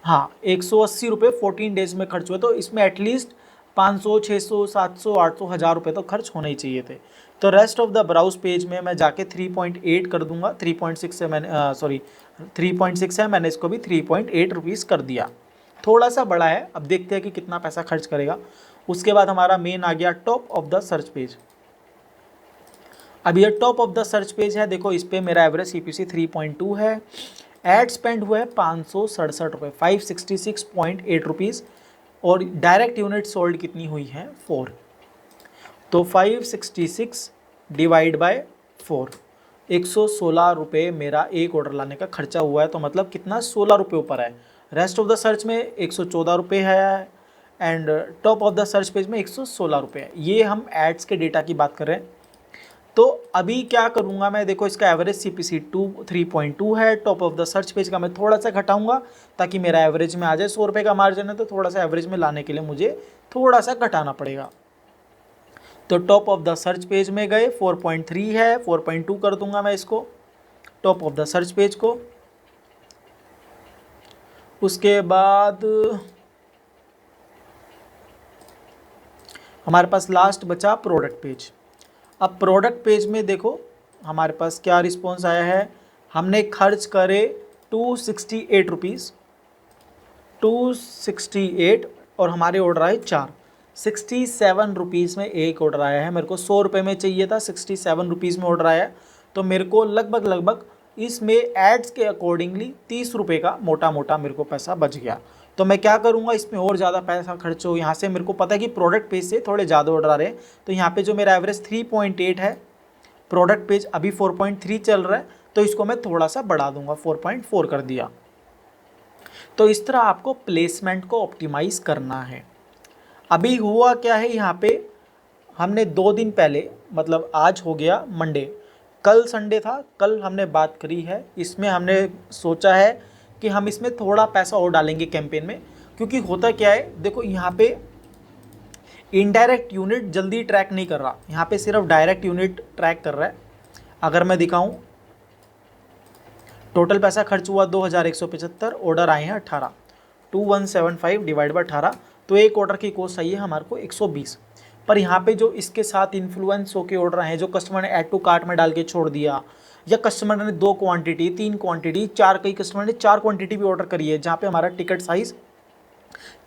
हाँ 180 रुपये 14 डेज़ में खर्च हुए, तो इसमें एटलीस्ट 500, 600, 700, 800, 1000 रुपये तो खर्च होने ही चाहिए थे। तो rest of the browse page में मैं जाके 3.8 कर दूंगा, 3.6 से मैंने 3.6 है, मैंने इसको भी 3.8 रुपीज़ कर दिया, थोड़ा सा बड़ा है। अब देखते हैं कि कितना पैसा खर्च करेगा। उसके बाद हमारा मेन आ गया top of the search page. अब ये top of the search page है, देखो इस पर मेरा एवरेज CPC 3.2 है, एड स्पेंड हुआ है 567 रुपये, 566.8 रुपीज़, और डायरेक्ट यूनिट सोल्ड कितनी हुई है 4, तो 566 डिवाइड बाय 4, 116 रुपये मेरा एक ऑर्डर लाने का खर्चा हुआ है। तो मतलब कितना, 16 रुपये ऊपर है। रेस्ट ऑफ द सर्च में 114 रुपये है, and top of the search page में 116 रुपये है। ये हम एड्स के डेटा की बात कर रहे हैं। तो अभी क्या करूँगा मैं, देखो इसका एवरेज CPC 3.2 है। Top of the search page का मैं थोड़ा सा घटाऊंगा ताकि मेरा एवरेज में आ जाए। 100 रुपये का मार्जिन है तो थोड़ा सा एवरेज में लाने के लिए मुझे थोड़ा सा घटाना पड़ेगा। तो top of the search page में गए, 4.3 है, 4.2 कर दूंगा मैं इसको top of the search page को। उसके बाद हमारे पास लास्ट बचा प्रोडक्ट पेज। अब प्रोडक्ट पेज में देखो हमारे पास क्या रिस्पॉन्स आया है। हमने खर्च करे 268 रुपीज़, 268, और हमारे ऑर्डर आए 4। 67 रुपीज़ में एक ऑर्डर आया है। मेरे को 100 रुपये में चाहिए था, 67 रुपीज़ में ऑर्डर आया। तो मेरे को लगभग इसमें एड्स के अकॉर्डिंगली 30 रुपये का मोटा मोटा मेरे को पैसा बच गया। तो मैं क्या करूँगा, इसमें और ज़्यादा पैसा खर्च हो। यहाँ से मेरे को पता है कि प्रोडक्ट पेज से थोड़े ज़्यादा ऑर्डर आ रहे हैं, तो यहाँ पे जो मेरा एवरेज 3.8 है, प्रोडक्ट पेज अभी 4.3 चल रहा है, तो इसको मैं थोड़ा सा बढ़ा दूंगा, 4.4 कर दिया। तो इस तरह आपको प्लेसमेंट को ऑप्टिमाइज़ करना है। अभी हुआ क्या है, यहाँ पे हमने 2 दिन पहले, मतलब आज हो गया मंडे, कल संडे था, कल हमने बात करी है। इसमें हमने सोचा है कि हम इसमें थोड़ा पैसा और डालेंगे कैंपेन में, क्योंकि होता क्या है, देखो यहाँ पे इनडायरेक्ट यूनिट जल्दी ट्रैक नहीं कर रहा, यहाँ पे सिर्फ डायरेक्ट यूनिट ट्रैक कर रहा है। अगर मैं दिखाऊं, टोटल पैसा खर्च हुआ 2175, ऑर्डर आए हैं 18, 2175 डिवाइड बाई 18, तो एक ऑर्डर की कॉस्ट आई है हमारे को 120। पर यहाँ पे जो इसके साथ इन्फ्लुएंस होकर ऑर्डर आए हैं, जो कस्टमर ने ऐड टू कार्ट में डाल के छोड़ दिया, या कस्टमर ने 2 क्वांटिटी, 3 क्वांटिटी, 4, कई कस्टमर ने 4 क्वांटिटी भी ऑर्डर करी है, जहाँ पे हमारा टिकट साइज़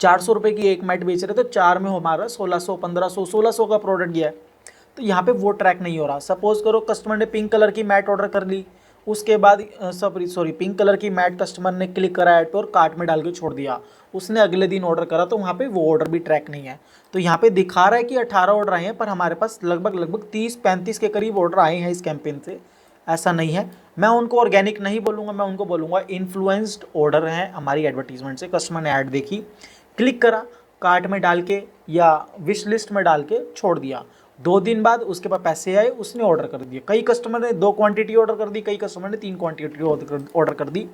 400 रुपये की एक मैट बेच रहे, तो 4 में हमारा 1600, 1500, 1600 का प्रोडक्ट गया है। तो यहाँ पे वो ट्रैक नहीं हो रहा। सपोज करो कस्टमर ने पिंक कलर की मैट ऑर्डर कर ली, उसके बाद पिंक कलर की मैट कस्टमर ने क्लिक करा ऐड पे और कार्ट में डाल के छोड़ दिया, उसने अगले दिन ऑर्डर करा, तो वहाँ पे वो ऑर्डर भी ट्रैक नहीं है। तो यहाँ पे दिखा रहा है कि 18 ऑर्डर आए हैं, पर हमारे पास लगभग 30-35 के करीब ऑर्डर आए हैं इस कैंपेन से। ऐसा नहीं है, मैं उनको ऑर्गेनिक नहीं बोलूँगा, मैं उनको बोलूँगा इन्फ्लुएंस्ड ऑर्डर हैं हमारी एडवर्टीजमेंट से। कस्टमर ने ऐड देखी, क्लिक करा, कार्ट में डाल के या विश लिस्ट में डाल के छोड़ दिया, 2 दिन बाद उसके पास पैसे आए, उसने ऑर्डर कर दिया। कई कस्टमर ने 2 क्वांटिटी ऑर्डर कर दी, कई कस्टमर ने 3 क्वांटिटी ऑर्डर कर दी।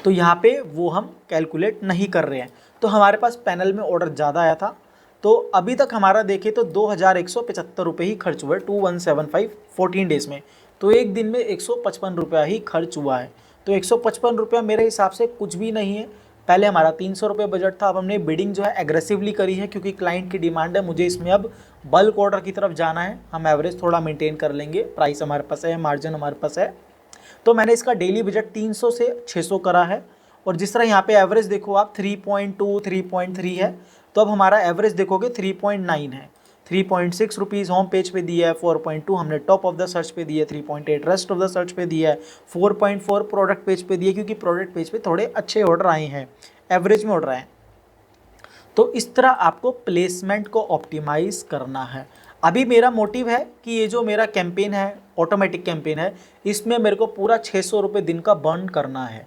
तो यहाँ पे वो हम कैलकुलेट नहीं कर रहे हैं। तो हमारे पास पैनल में ऑर्डर ज़्यादा आया था, तो अभी तक हमारा देखें तो 2175 रुपये ही खर्च हुए, 2175 14 डेज़ में। तो एक दिन में 155 रुपया ही खर्च हुआ है। तो 155 रुपया मेरे हिसाब से कुछ भी नहीं है। पहले हमारा 300 रुपये बजट था, अब हमने बिडिंग जो है एग्रेसिवली करी है, क्योंकि क्लाइंट की डिमांड है, मुझे इसमें अब बल्क ऑर्डर की तरफ जाना है। हम एवरेज थोड़ा मेंटेन कर लेंगे, प्राइस हमारे पास है, मार्जिन हमारे पास है। तो मैंने इसका डेली बजट 300 से 600 करा है। और जिस तरह यहाँ पे एवरेज देखो आप 3.2, 3.3 है, तो अब हमारा एवरेज देखोगे 3.9 है। 3.6 रुपीज़ होम पेज पे दिया है, 4.2 हमने टॉप ऑफ द सर्च पे दिया है, 3.8 रेस्ट ऑफ द सर्च पे दिया है, 4.4 प्रोडक्ट पेज पे दिया है, क्योंकि प्रोडक्ट पेज पे थोड़े अच्छे ऑर्डर आए हैं, एवरेज में ऑर्डर आए हैं। तो इस तरह आपको प्लेसमेंट को ऑप्टिमाइज़ करना है। अभी मेरा मोटिव है कि ये जो मेरा कैंपेन है, ऑटोमेटिक कैंपेन है, इसमें मेरे को पूरा 600 रुपये दिन का बर्न करना है।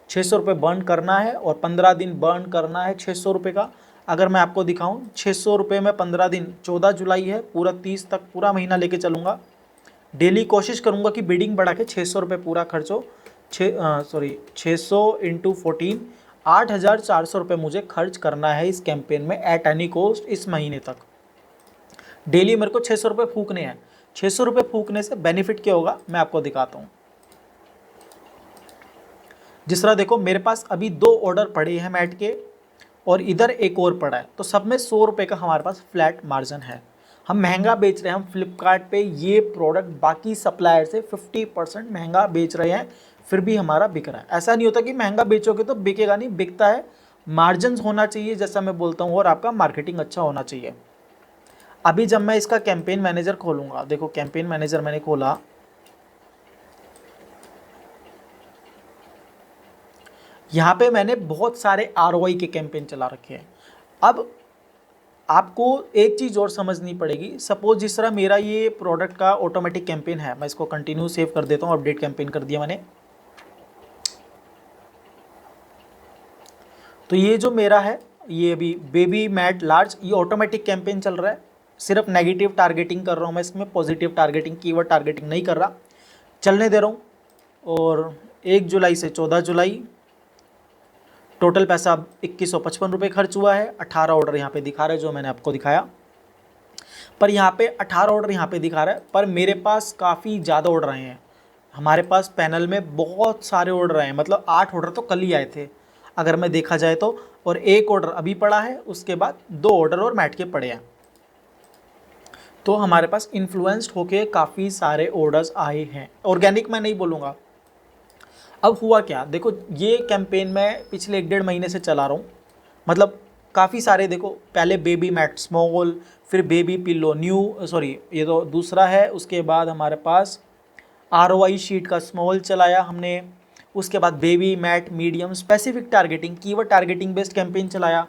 600 रुपये बर्न करना है और 15 दिन बर्न करना है 600 रुपये का। अगर मैं आपको दिखाऊं, 600 रुपये में 15 दिन, 14 जुलाई है, पूरा 30 तक पूरा महीना लेके चलूँगा। डेली कोशिश करूँगा कि बिडिंग बढ़ा के 600 रुपये पूरा खर्च हो। 600 इंटू 14, 8,400 रुपये मुझे खर्च करना है इस कैंपेन में एट एनी कॉस्ट इस महीने तक। डेली मेरे को 600 रुपये फूकने हैं। 600 रुपये फूकने से बेनिफिट क्या होगा मैं आपको दिखाता हूँ। जिस तरह देखो मेरे पास अभी 2 ऑर्डर पड़े हैं मैट के, और इधर एक और पड़ा है, तो सब में 100 रुपये का हमारे पास फ्लैट मार्जिन है। हम महंगा बेच रहे हैं, हम फ्लिपकार्ट पे ये प्रोडक्ट बाकी सप्लायर से 50% महंगा बेच रहे हैं, फिर भी हमारा बिक रहा है। ऐसा नहीं होता कि महंगा बेचोगे तो बिकेगा नहीं, बिकता है। मार्जिन होना चाहिए जैसा मैं बोलता हूँ, और आपका मार्केटिंग अच्छा होना चाहिए। अभी जब मैं इसका कैंपेन मैनेजर खोलूँगा, देखो कैंपेन मैनेजर मैंने खोला, यहाँ पे मैंने बहुत सारे ROI के कैंपेन चला रखे हैं। अब आपको एक चीज़ और समझनी पड़ेगी। सपोज जिस तरह मेरा ये प्रोडक्ट का ऑटोमेटिक कैंपेन है, मैं इसको कंटिन्यू सेव कर देता हूँ, अपडेट कैंपेन कर दिया मैंने। तो ये जो मेरा है, ये अभी बेबी मैट लार्ज, ये ऑटोमेटिक कैंपेन चल रहा है। सिर्फ नेगेटिव टारगेटिंग कर रहा हूँ मैं इसमें, पॉजिटिव टारगेटिंग, कीवर्ड टारगेटिंग नहीं कर रहा, चलने दे रहा हूँ। और 1 जुलाई से 14 जुलाई टोटल पैसा 2155 रुपये खर्च हुआ है। 18 ऑर्डर यहाँ पे दिखा रहा है जो मैंने आपको दिखाया, पर यहाँ पे 18 ऑर्डर यहाँ पे दिखा रहा है, पर मेरे पास काफ़ी ज़्यादा ऑर्डर आए हैं। हमारे पास पैनल में बहुत सारे ऑर्डर आए हैं, मतलब 8 ऑर्डर तो कल ही आए थे अगर मैं देखा जाए तो, और 1 ऑर्डर अभी पड़ा है, उसके बाद 2 ऑर्डर और मैट के पड़े हैं। तो हमारे पास इन्फ्लुएंस्ड होके काफ़ी सारे ऑर्डर्स आए हैं। ऑर्गेनिक मैं नहीं बोलूँगा। अब हुआ क्या, देखो ये कैंपेन मैं पिछले 1 डेढ़ महीने से चला रहा हूँ, मतलब काफ़ी सारे, देखो पहले बेबी मैट स्मॉल, फिर बेबी पिल्लो न्यू, सॉरी ये तो दूसरा है, उसके बाद हमारे पास ROI शीट का स्मॉल चलाया हमने, उसके बाद baby mat medium, specific targeting keyword targeting based campaign चलाया।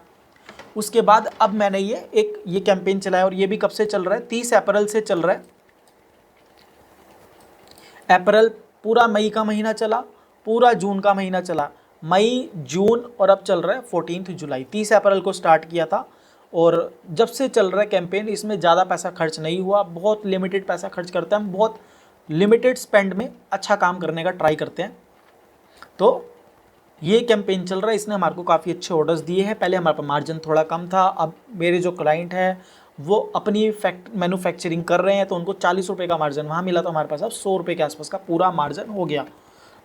उसके बाद अब मैंने ये कैंपेन चलाया, और ये भी कब से चल रहा है, 30 अप्रैल से चल रहा है। अप्रैल पूरा मई का महीना चला, पूरा जून का महीना चला, मई जून, और अब चल रहा है 14 जुलाई। 30 अप्रैल को स्टार्ट किया था और जब से चल रहा है कैंपेन, इसमें ज़्यादा पैसा खर्च नहीं हुआ, बहुत लिमिटेड पैसा खर्च करते हैं हम, बहुत लिमिटेड स्पेंड में अच्छा काम करने का ट्राई करते हैं। तो ये कैंपेन चल रहा है, इसने हमारे को काफ़ी अच्छे ऑर्डर्स दिए हैं। पहले हमारे पास मार्जिन थोड़ा कम था, अब मेरे जो क्लाइंट हैं वो अपनी मैन्युफैक्चरिंग कर रहे हैं, तो उनको 40 रुपये का मार्जिन वहाँ मिला, तो हमारे पास अब 100 रुपये के आसपास का पूरा मार्जिन हो गया।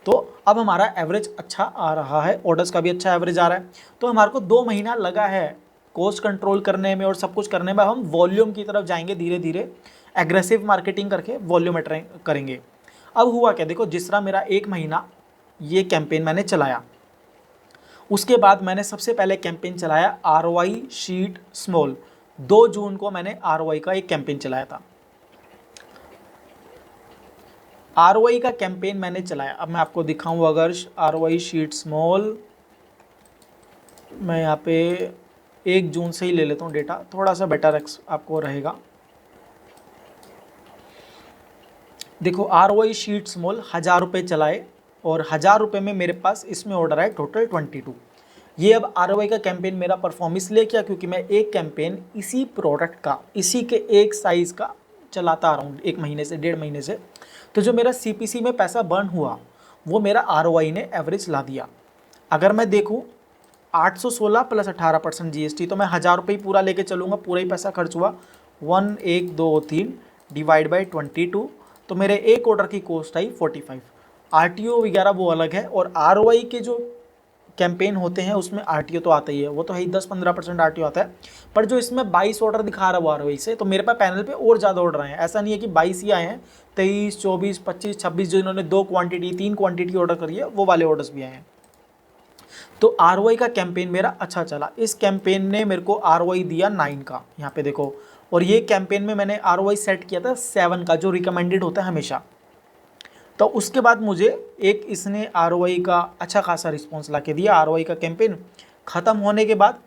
तो अब हमारा एवरेज अच्छा आ रहा है, ऑर्डर्स का भी अच्छा एवरेज आ रहा है। तो हमारे को 2 महीना लगा है कॉस्ट कंट्रोल करने में और सब कुछ करने में। हम वॉल्यूम की तरफ जाएंगे धीरे धीरे, एग्रेसिव मार्केटिंग करके वॉल्यूम करेंगे। अब हुआ क्या, देखो जिस तरह मेरा 1 महीना ये कैंपेन मैंने चलाया, उसके बाद मैंने सबसे पहले कैंपेन चलाया ROI शीट स्मॉल। 2 जून को मैंने ROI का एक कैंपेन चलाया था। ROI का कैंपेन मैंने चलाया, अब मैं आपको दिखाऊं, अगर ROI शीट स्मॉल, मैं यहाँ पे 1 जून से ही ले लेता हूँ डेटा, थोड़ा सा बेटर आपको रहेगा। देखो ROI शीट स्मॉल 1000 रुपये चलाए, और 1000 रुपये में मेरे पास इसमें ऑर्डर आए टोटल 22। ये अब ROI का कैंपेन मेरा परफॉर्मेंस ले किया, क्योंकि मैं एक कैंपेन इसी प्रोडक्ट का, इसी के एक साइज़ का चलाता आ रहा हूँ 1 महीने से, 1.5 महीने से। तो जो मेरा CPC में पैसा बर्न हुआ, वो मेरा ROI ने एवरेज ला दिया। अगर मैं देखूँ 816 प्लस 18% GST, तो मैं 1000 रुपये ही पूरा लेके चलूँगा, पूरा ही पैसा खर्च हुआ। 1 1 2 3 डिवाइड बाई 22, तो मेरे एक ऑर्डर की कॉस्ट आई 45। RTO वगैरह वो अलग है, और ROI के जो कैंपेन होते हैं उसमें RTO तो आता ही है, वो तो है ही, 10-15% RTO आता है। पर जो इसमें 22 ऑर्डर दिखा रहा है वो ROI से, तो मेरे पास पैनल पे और ज़्यादा ऑर्डर आए हैं। ऐसा नहीं है कि 22 ही आए हैं, 23, 24, 25, 26 जो इन्होंने 2 क्वांटिटी 3 क्वांटिटी ऑर्डर करी है, वो वाले ऑर्डर्स भी आए हैं। तो ROI का कैंपेन मेरा अच्छा चला। इस कैंपेन ने मेरे को ROI दिया 9 का, यहाँ पे देखो। और ये कैंपेन में मैंने ROI सेट किया था 7 का, जो रिकमेंडेड होता है हमेशा। तो उसके बाद मुझे एक इसने ROI का अच्छा खासा रिस्पॉन्स ला के दिया। ROI का कैंपेन ख़त्म होने के बाद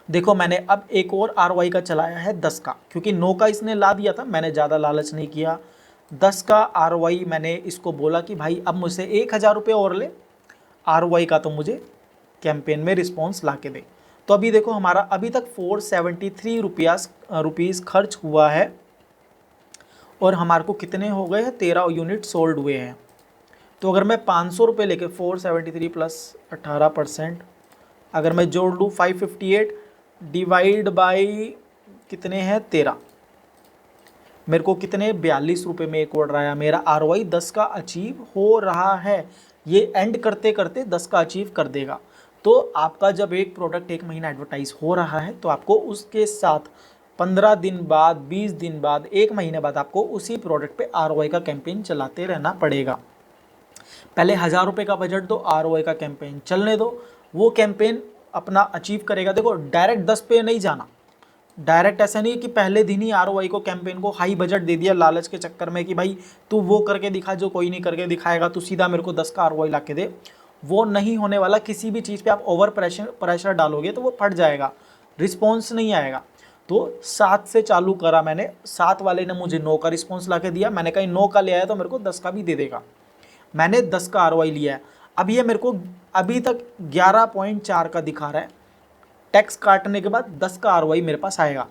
देखो मैंने अब एक और ROI का चलाया है 10 का, क्योंकि 9 का इसने ला दिया था, मैंने ज़्यादा लालच नहीं किया। 10 का ROI मैंने इसको बोला कि भाई अब मुझसे 1000 रुपये और ले, ROI का तो मुझे कैंपेन में रिस्पॉन्स ला के दे। तो अभी देखो हमारा अभी तक 473 रुपीज़ खर्च हुआ है, और हमारे को कितने हो गए हैं, 13 यूनिट सोल्ड हुए हैं। तो अगर मैं 500 रुपये लेके 473 प्लस 18%, अगर मैं जोड़ लूँ 558 डिवाइड बाई कितने हैं 13, मेरे को कितने 42 रुपये में एक ऑर्डर आया। मेरा ROI 10 का अचीव हो रहा है, ये एंड करते करते 10 का अचीव कर देगा। तो आपका जब एक प्रोडक्ट 1 महीना एडवर्टाइज हो रहा है, तो आपको उसके साथ 15 दिन बाद, 20 दिन बाद, 1 महीने बाद आपको उसी प्रोडक्ट पे ROI का कैंपेन चलाते रहना पड़ेगा। पहले 1000 रुपये का बजट दो, ROI का कैंपेन चलने दो, वो कैंपेन अपना अचीव करेगा। देखो डायरेक्ट 10 पे नहीं जाना, डायरेक्ट ऐसा नहीं कि पहले दिन ही ROI को कैंपेन को हाई बजट दे दिया लालच के चक्कर में कि भाई तू वो करके दिखा जो कोई नहीं करके दिखाएगा, तू सीधा मेरे को 10 का ROI ला के दे। वो नहीं होने वाला। किसी भी चीज़ पे आप ओवर प्रेशर डालोगे तो वो फट जाएगा, रिस्पॉन्स नहीं आएगा। तो 7 से चालू करा मैंने, 7 वाले ने मुझे 9 का रिस्पॉन्स ला के दिया। मैंने कहा 9 का ले आया तो मेरे को 10 का भी दे देगा। मैंने 10 का ROI लिया है। अब ये मेरे को अभी तक 11.4 का दिखा रहा है। टैक्स काटने के बाद 10 का ROI मेरे पास आएगा।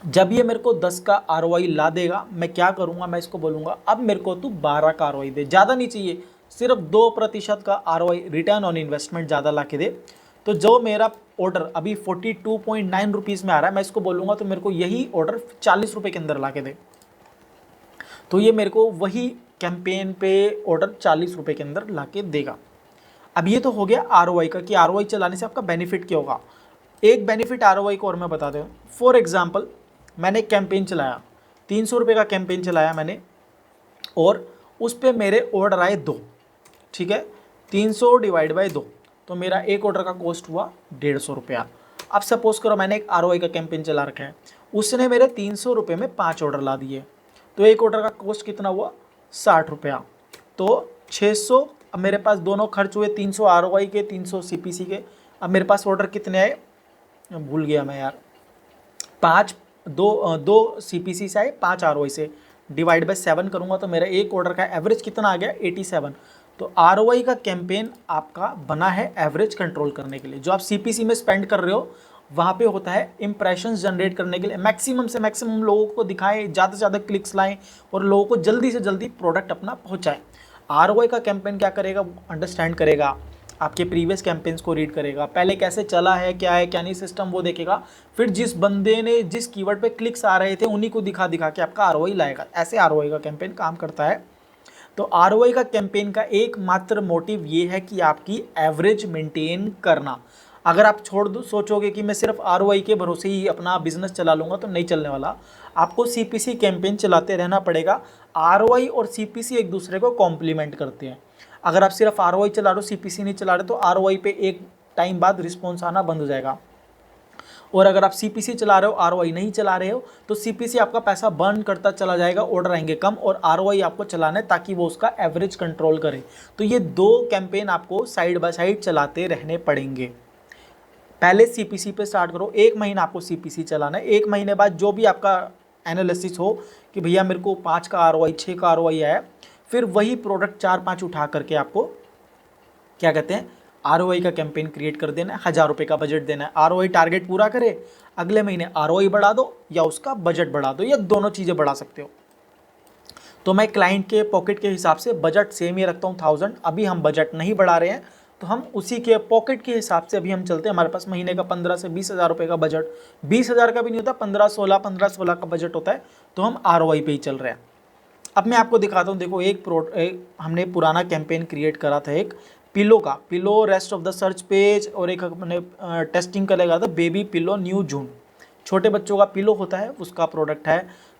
जब ये मेरे को 10 का ROI ला देगा, मैं क्या करूँगा, मैं इसको बोलूँगा अब मेरे को तू 12 का ROI दे, ज़्यादा नहीं चाहिए, सिर्फ 2% का ROI रिटर्न ऑन इन्वेस्टमेंट ज़्यादा ला के दे। तो जो मेरा ऑर्डर अभी 42.9 रुपीज़ में आ रहा है, मैं इसको बोलूँगा तो मेरे को यही ऑर्डर 40 रुपये के अंदर ला के दे। तो ये मेरे को वही कैंपेन पे ऑर्डर 40 रुपये के अंदर ला के देगा। अब ये तो हो गया ROI का कि ROI चलाने से आपका बेनिफिट क्या होगा। एक बेनिफिट ROI को और मैं बता दूँ। फॉर एग्जांपल मैंने एक कैंपेन चलाया, 300 रुपये का कैंपेन चलाया मैंने, और उस पर मेरे ऑर्डर आए 2, ठीक है, 300 डिवाइड बाई 2, तो मेरा एक ऑर्डर का कॉस्ट हुआ 150 रुपया। अब सपोज करो मैंने एक ROI का कैंपेन चला रखा है, उसने मेरे 300 रुपये में 5 ऑर्डर ला दिए, तो एक ऑर्डर का कॉस्ट कितना हुआ 60 रुपया, तो 600। अब मेरे पास दोनों खर्च हुए, 300 ROI के, 300 CPC के। अब मेरे पास ऑर्डर कितने आए, भूल गया मैं यार, 5, 2 CPC से आए, 5 ROI से, डिवाइड बाय 7 करूँगा तो मेरा एक ऑर्डर का एवरेज कितना आ गया 87। तो ROI का कैंपेन आपका बना है एवरेज कंट्रोल करने के लिए। जो आप CPC में स्पेंड कर रहे हो वहाँ पे होता है इम्प्रेशंस जनरेट करने के लिए, मैक्सिमम से मैक्सिमम लोगों को दिखाएं, ज़्यादा से ज़्यादा क्लिक्स लाएं और लोगों को जल्दी से जल्दी प्रोडक्ट अपना पहुँचाएं। ROI का कैंपेन क्या करेगा, अंडरस्टैंड करेगा, आपके प्रीवियस कैंपेन्स को रीड करेगा, पहले कैसे चला है क्या नहीं सिस्टम वो देखेगा, फिर जिस बंदे ने जिस कीवर्ड पे क्लिक्स आ रहे थे उन्हीं को दिखा दिखा के आपका ROI लाएगा। ऐसे ROI का कैंपेन काम करता है। तो ROI का कैंपेन का एकमात्र मोटिव ये है कि आपकी एवरेज मेंटेन करना। अगर आप छोड़ दो, सोचोगे कि मैं सिर्फ ROI के भरोसे ही अपना बिजनेस चला लूँगा, तो नहीं चलने वाला। आपको CPC कैंपेन चलाते रहना पड़ेगा। ROI और CPC एक दूसरे को कॉम्प्लीमेंट करते हैं। अगर आप सिर्फ ROI चला रहे हो, CPC नहीं चला रहे, तो ROI पे एक टाइम बाद रिस्पॉन्स आना बंद हो जाएगा। और अगर आप CPC चला रहे हो, ROI नहीं चला रहे हो, तो CPC आपका पैसा बर्न करता चला जाएगा, ऑर्डर आएंगे कम, और ROI आपको चलाना है ताकि वो उसका एवरेज कंट्रोल करे। तो ये 2 कैंपेन आपको साइड बाय साइड चलाते रहने पड़ेंगे। पहले CPC पे स्टार्ट करो, 1 महीना आपको CPC चलाना है। 1 महीने बाद जो भी आपका एनालिसिस हो कि भैया मेरे को 5 का ROI, 6 का ROI आया, फिर वही प्रोडक्ट 4-5 उठा करके आपको क्या कहते हैं ROI का कैंपेन क्रिएट कर देना है। 1000 रुपये का बजट देना है, ROI टारगेट पूरा करे, अगले महीने ROI बढ़ा दो या उसका बजट बढ़ा दो, या दोनों चीज़ें बढ़ा सकते हो। तो मैं क्लाइंट के पॉकेट के हिसाब से बजट सेम ही रखता हूँ 1000। अभी हम बजट नहीं बढ़ा रहे हैं, तो हम उसी के पॉकेट के हिसाब से अभी हम चलते हैं। हमारे पास महीने का 15 से 20 हज़ार रुपये का बजट, 20 हज़ार का भी नहीं होता, 15-16 का बजट होता है, तो हम ROI पे ही चल रहे हैं। अब मैं आपको दिखाता हूँ, देखो एक हमने पुराना कैंपेन क्रिएट करा था, एक पिलो का, pillow rest of the search page, और एक हमने टेस्टिंग का लगा था बेबी पिलो न्यू जून, छोटे बच्चों का पिलो होता है उसका प्रोडक्ट है।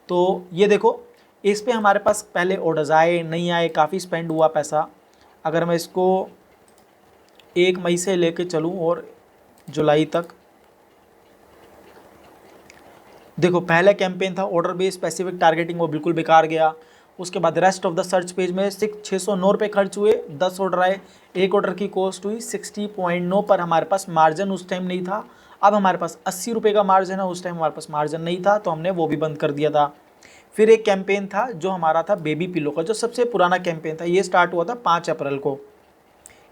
तो ये देखो, इस पे हमारे पास पहले ऑर्डर्स आए नहीं आए, काफ़ी स्पेंड हुआ पैसा। अगर मैं इसको 1 मई से लेके चलूँ और जुलाई तक, देखो पहला कैंपेन था ऑर्डर बेस्ड स्पेसिफिक टारगेटिंग, वो बिल्कुल बेकार गया। उसके बाद rest of the search page में 609 रुपये खर्च हुए, 10 ऑर्डर आए, एक ऑर्डर की कॉस्ट हुई 60.9, पर हमारे पास मार्जिन उस टाइम नहीं था। अब हमारे पास 80 रुपये का मार्जिन है, उस टाइम हमारे पास मार्जिन नहीं था, तो हमने वो भी बंद कर दिया था। फिर एक कैंपेन था जो हमारा था बेबी पिलो का, जो सबसे पुराना कैंपेन था, ये स्टार्ट हुआ था 5 अप्रैल को।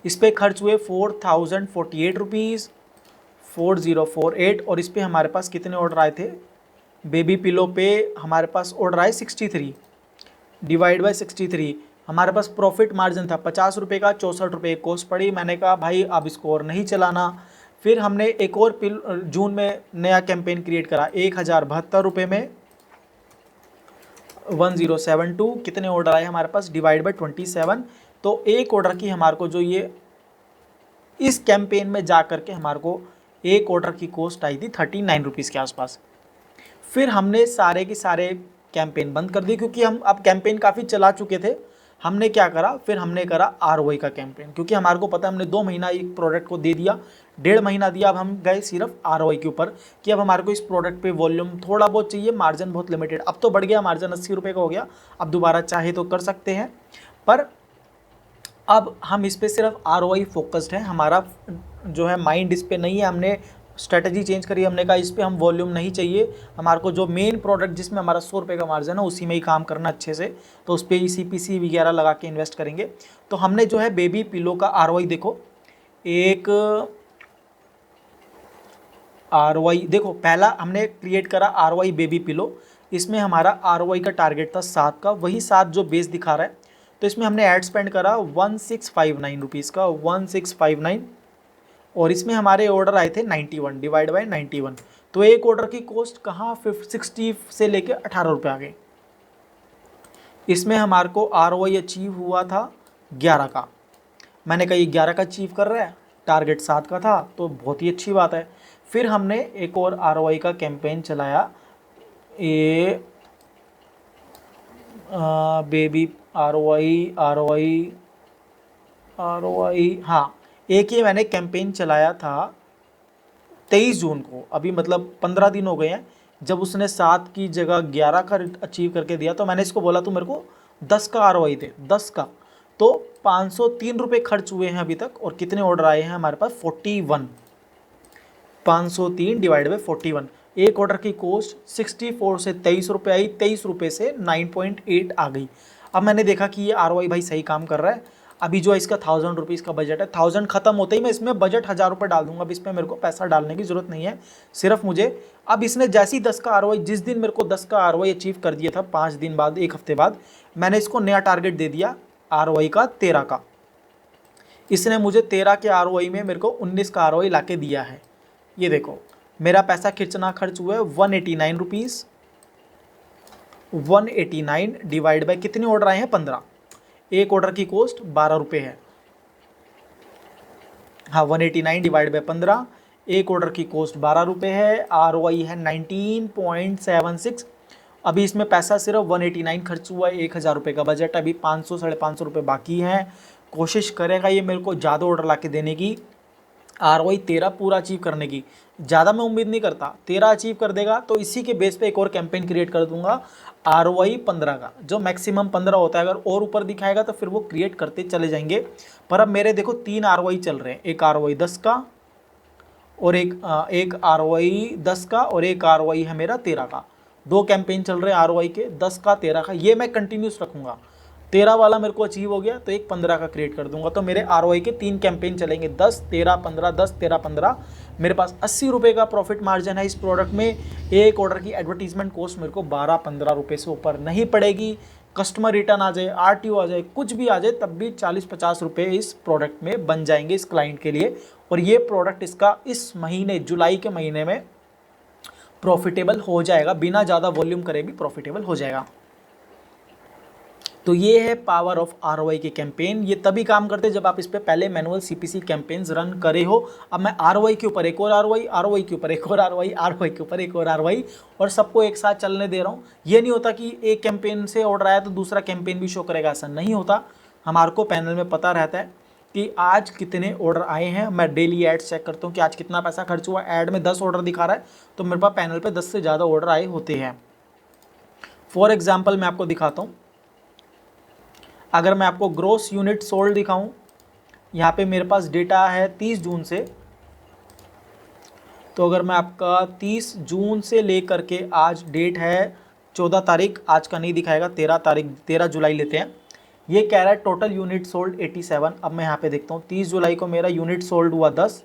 इस पर खर्च हुए 4048 रुपीज़, 4048, और इस पर हमारे पास कितने ऑर्डर आए थे, बेबी पिलो पे हमारे पास ऑर्डर आए 63, डिवाइड बाय 63, हमारे पास प्रॉफिट मार्जिन था 50 रुपये का, 64 रुपये कॉस्ट पड़ी। मैंने कहा भाई अब इसको और नहीं चलाना। फिर हमने एक और जून में नया कैंपेन क्रिएट करा 1072 रुपये में, 1072, कितने ऑर्डर आए हमारे पास, डिवाइड बाय 27। तो एक ऑर्डर की हमारे को जो ये इस कैंपेन में जा कर के हमारे को एक ऑर्डर की कॉस्ट आई थी 39 रुपीज़ के आसपास। फिर हमने सारे के सारे कैंपेन बंद कर दिए, क्योंकि हम अब कैंपेन काफ़ी चला चुके थे। हमने क्या करा, फिर हमने करा ROI का कैंपेन, क्योंकि हमारे को पता है हमने 2 महीना एक प्रोडक्ट को दे दिया, 1.5 महीना दिया, अब हम गए सिर्फ ROI के ऊपर कि अब हमारे को इस प्रोडक्ट पे वॉल्यूम थोड़ा बहुत चाहिए, मार्जिन बहुत लिमिटेड। अब तो बढ़ गया मार्जिन, 80 रुपये का हो गया, अब दोबारा चाहे तो कर सकते हैं, पर अब हम इस पर सिर्फ ROI फोकस्ड है। हमारा जो है माइंड इस पर नहीं है, हमने स्ट्रेटजी चेंज करी, हमने कहा इस पर हम वॉल्यूम नहीं चाहिए, हमारे को जो मेन प्रोडक्ट जिसमें हमारा 100 रुपये का मार्जिन है उसी में ही काम करना अच्छे से, तो उस पर ही CPC वगैरह लगा के इन्वेस्ट करेंगे। तो हमने जो है बेबी पिलो का ROI देखो, एक आर वाई, देखो पहला हमने क्रिएट करा आर वाई बेबी पिलो, इसमें हमारा आर वाई का टारगेट था 7 का, वही 7 जो बेस दिखा रहा है। तो इसमें हमने ऐड स्पेंड करा 1659 रुपीज़ का, 1659, और इसमें हमारे ऑर्डर आए थे 91 डिवाइड बाई 91। तो एक ऑर्डर की कॉस्ट कहाँ 60 से लेके 18 रुपये आ गए। इसमें हमारे को आर वाई अचीव हुआ था 11 का। मैंने कहा ये 11 का अचीव कर रहा है, टारगेट 7 का था, तो बहुत ही अच्छी बात है। फिर हमने एक और आर वाई का कैंपेन चलाया, ये बेबी आर वाई हाँ, एक ये मैंने कैंपेन चलाया था 23 जून को, अभी मतलब 15 दिन हो गए हैं। जब उसने 7 की जगह 11 का अचीव करके दिया, तो मैंने इसको बोला तू मेरे को 10 का आर वाई दे, 10 का। तो 503 रुपये खर्च हुए हैं अभी तक, और कितने ऑर्डर आए हैं हमारे पास 41। 503 डिवाइड बाई 41, एक ऑर्डर की कॉस्ट 64 से 23 रुपये आई, 23 रुपये से 9.8 आ गई। अब मैंने देखा कि ये आर वाई भाई सही काम कर रहा है। अभी जो इसका 1000 रुपीज़ का बजट है, 1000 खत्म होते ही मैं इसमें बजट 1000 रुपये डाल दूंगा। अब इसमें मेरे को पैसा डालने की ज़रूरत नहीं है, सिर्फ मुझे अब इसने जैसे ही 10 का आर वाई, जिस दिन मेरे को 10 का आर वाई अचीव कर दिया था, 5 दिन बाद, 1 हफ्ते बाद, मैंने इसको नया टारगेट दे दिया आर वाई का 13 का। इसने मुझे 13 के आर वाई में मेरे को 19 का आर वाई ला के दिया है। ये देखो मेरा पैसा कितना खर्च हुआ है, 189 रुपीज़। 189 डिवाइड बाय कितने ऑर्डर आए हैं 15, एक ऑर्डर की कॉस्ट 12 रुपये है। हाँ 189 डिवाइड बाय 15, एक ऑर्डर की कॉस्ट 12 रुपये है, आर वाई है 19.76। अभी इसमें पैसा सिर्फ 189 खर्च हुआ है, 1000 रुपये का बजट, अभी 500 550 रुपये बाकी हैं। कोशिश करेगा ये मेरे को ज़्यादा ऑर्डर ला के देने की, आर वाई 13 पूरा अचीव करने की। ज़्यादा मैं उम्मीद नहीं करता, 13 अचीव कर देगा तो इसी के बेस पे एक और कैंपेन क्रिएट कर दूंगा आर वाई 15 का, जो मैक्सिमम 15 होता है। अगर और ऊपर दिखाएगा तो फिर वो क्रिएट करते चले जाएंगे। पर अब मेरे देखो 3 आर वाई चल रहे हैं, एक आर वाई 10 का, और एक आर वाई 10 का, और एक आर वाई है मेरा 13 का। 2 कैंपेन चल रहे हैं आर वाई के, 10 का 13 का, ये मैं कंटिन्यूस रखूँगा। 13 वाला मेरे को अचीव हो गया तो एक 15 का क्रिएट कर दूंगा। तो मेरे आर वाई के 3 कैंपेन चलेंगे, 10 13 15, 10 13 15। मेरे पास 80 रुपये का प्रॉफिट मार्जिन है इस प्रोडक्ट में। एक ऑर्डर की एडवर्टीजमेंट कॉस्ट मेरे को 12-15 रुपये से ऊपर नहीं पड़ेगी। कस्टमर रिटर्न आ जाए, आरटीओ आ जाए, कुछ भी आ जाए, तब भी 40-50 रुपये इस प्रोडक्ट में बन जाएंगे इस क्लाइंट के लिए। और ये प्रोडक्ट इसका इस महीने, जुलाई के महीने में प्रॉफिटेबल हो जाएगा, बिना ज़्यादा वॉल्यूम करे भी प्रॉफिटेबल हो जाएगा। तो ये है पावर ऑफ आरओआई के कैंपेन। ये तभी काम करते जब आप इस पे पहले मैनुअल सीपीसी कैंपेन्स रन करे हो। अब मैं आरओआई के ऊपर एक और आरओआई, आरओआई के ऊपर एक और आरओआई, आरओआई के ऊपर एक और आरओआई, और सबको एक साथ चलने दे रहा हूँ। ये नहीं होता कि एक कैंपेन से ऑर्डर आया तो दूसरा कैंपेन भी शो करेगा, ऐसा नहीं होता। हमारे को पैनल में पता रहता है कि आज कितने ऑर्डर आए हैं। मैं डेली एड्स चेक करता हूँ कि आज कितना पैसा खर्च हुआ। ऐड में 10 ऑर्डर दिखा रहा है तो मेरे पास पैनल पे 10 से ज़्यादा ऑर्डर आए होते हैं। फॉर एग्जांपल मैं आपको दिखाता हूँ, अगर मैं आपको ग्रोस यूनिट सोल्ड दिखाऊं, यहाँ पे मेरे पास डेटा है 30 जून से। तो अगर मैं आपका 30 जून से लेकर के आज डेट है 14 तारीख, आज का नहीं दिखाएगा, 13 तारीख, 13 जुलाई लेते हैं। ये कह रहा है टोटल यूनिट सोल्ड 87। अब मैं यहाँ पे देखता हूँ 30 जुलाई को मेरा यूनिट सोल्ड हुआ 10,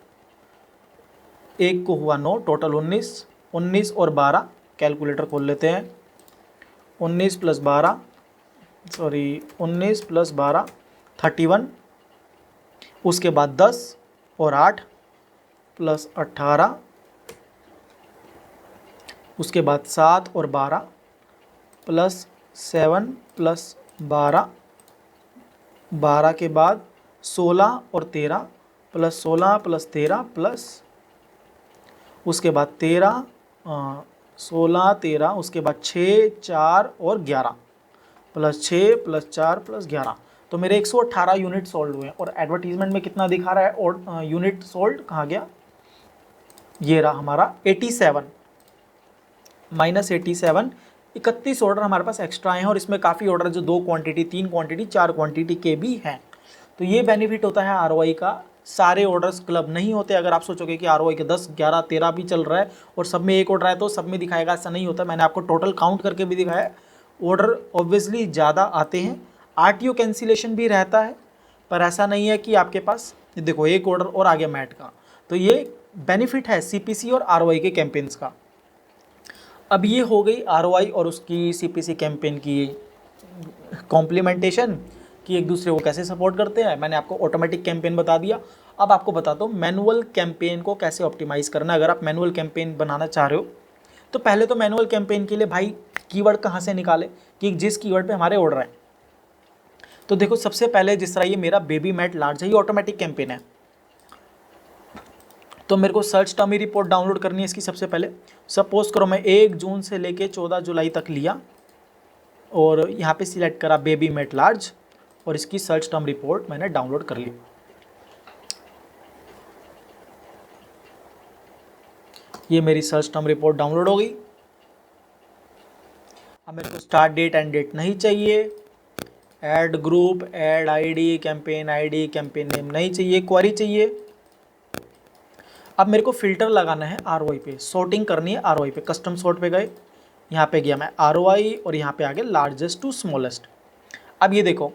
एक को हुआ 9, टोटल 19। 19 और 12, कैलकुलेटर खोल लेते हैं। 19 + 12, सॉरी 19 + 12 31, उसके बाद 10 और 8 + 18, उसके बाद 7 और 12 + 7 + 12, 12 के बाद 16 और 13 + 16 + 13 प्लस उसके बाद 13, 16 13, उसके बाद 6 4 और 11 +6 + 4 + 11। तो मेरे 118 यूनिट सोल्ड हुए हैं। और एडवर्टीजमेंट में कितना दिखा रहा है और यूनिट सोल्ड कहाँ गया, ये रहा हमारा 87 - 87। 31 ऑर्डर हमारे पास एक्स्ट्रा हैं, और इसमें काफ़ी ऑर्डर जो 2 क्वांटिटी, 3 क्वांटिटी, 4 क्वांटिटी के भी हैं। तो ये बेनिफिट होता है आरओआई का। सारे ऑर्डर्स क्लब नहीं होते। अगर आप सोचोगे कि आरओआई के 10 11 13 भी चल रहा है और सब में एक ऑर्डर है तो सब में दिखाएगा, ऐसा नहीं होता। मैंने आपको टोटल काउंट करके भी दिखाया। ऑर्डर ऑब्वियसली ज़्यादा आते हैं, आरटीओ कैंसिलेशन भी रहता है, पर ऐसा नहीं है कि आपके पास, देखो एक ऑर्डर और आ गया मैट का, तो ये बेनिफिट है सीपीसी और आरओआई के कैंपेन्स का। अब ये हो गई आरओआई और उसकी सीपीसी कैंपेन की कॉम्प्लीमेंटेशन कि एक दूसरे को कैसे सपोर्ट करते हैं। मैंने आपको ऑटोमेटिक कैंपेन बता दिया। अब आपको बताता हूँ मैनुअल कैंपेन को कैसे ऑप्टिमाइज़ करना है। अगर आप मैनुअल कैंपेन बनाना चाह रहे हो तो पहले तो मैनुअल कैंपेन के लिए भाई कीवर्ड कहाँ से निकाले कि जिस कीवर्ड पे हमारे ऑर्डर है। तो देखो सबसे पहले जिस तरह ये मेरा बेबी मैट लार्ज है, ये ऑटोमेटिक कैंपेन है, तो मेरे को सर्च टर्म रिपोर्ट डाउनलोड करनी है इसकी। सबसे पहले सपोज करो मैं 1 जून से लेके 14 जुलाई तक लिया और यहाँ पे सिलेक्ट करा बेबी मैट लार्ज और इसकी सर्च टर्म रिपोर्ट मैंने डाउनलोड कर ली। ये मेरी सर्च टर्म रिपोर्ट डाउनलोड हो गई। अब मेरे को स्टार्ट डेट एंड डेट नहीं चाहिए, add group, add ID, campaign name नहीं चाहिए, क्वेरी चाहिए। अब मेरे को फिल्टर लगाना है आरओआई पे, सॉर्टिंग करनी है आरओआई पे। कस्टम सॉर्ट पे गए, यहाँ पे गया मैं आरओआई और यहाँ पे आ गया लार्जेस्ट टू स्मॉलेस्ट। अब ये देखो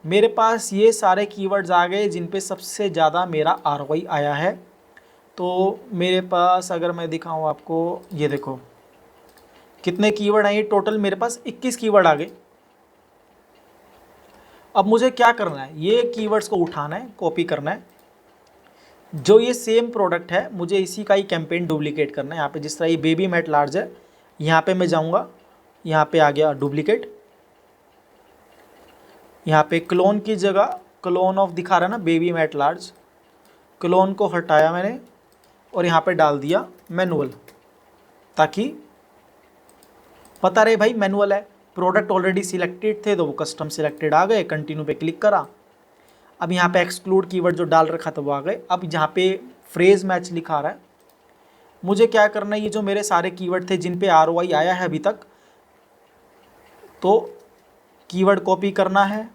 मेरे पास ये सारे कीवर्ड्स आ गए जिन पे सबसे ज़्यादा मेरा आरओआई आया है। तो मेरे पास अगर मैं दिखाऊँ आपको, ये देखो कितने कीवर्ड आए टोटल, मेरे पास 21 कीवर्ड आ गए। अब मुझे क्या करना है, ये कीवर्ड्स को उठाना है, कॉपी करना है। जो ये सेम प्रोडक्ट है मुझे इसी का ही कैंपेन डुप्लीकेट करना है। यहाँ पे जिस तरह ये बेबी मैट लार्ज है, यहाँ पे मैं जाऊँगा, यहाँ पे आ गया डुप्लीकेट, यहाँ पे क्लोन की जगह क्लोन ऑफ दिखा रहा है ना बेबी मैट लार्ज, क्लोन को हटाया मैंने और यहाँ पे डाल दिया मैनुअल, ताकि पता रहे भाई मैनुअल है। प्रोडक्ट ऑलरेडी सिलेक्टेड थे तो वो कस्टम सिलेक्टेड आ गए, कंटिन्यू पे क्लिक करा। अब यहाँ पे एक्सक्लूड कीवर्ड जो डाल रखा था वो आ गए। अब जहाँ पे फ्रेज मैच लिखा रहा है, मुझे क्या करना है, ये जो मेरे सारे कीवर्ड थे जिन पे आरओआई आया है अभी तक, तो कीवर्ड कॉपी करना है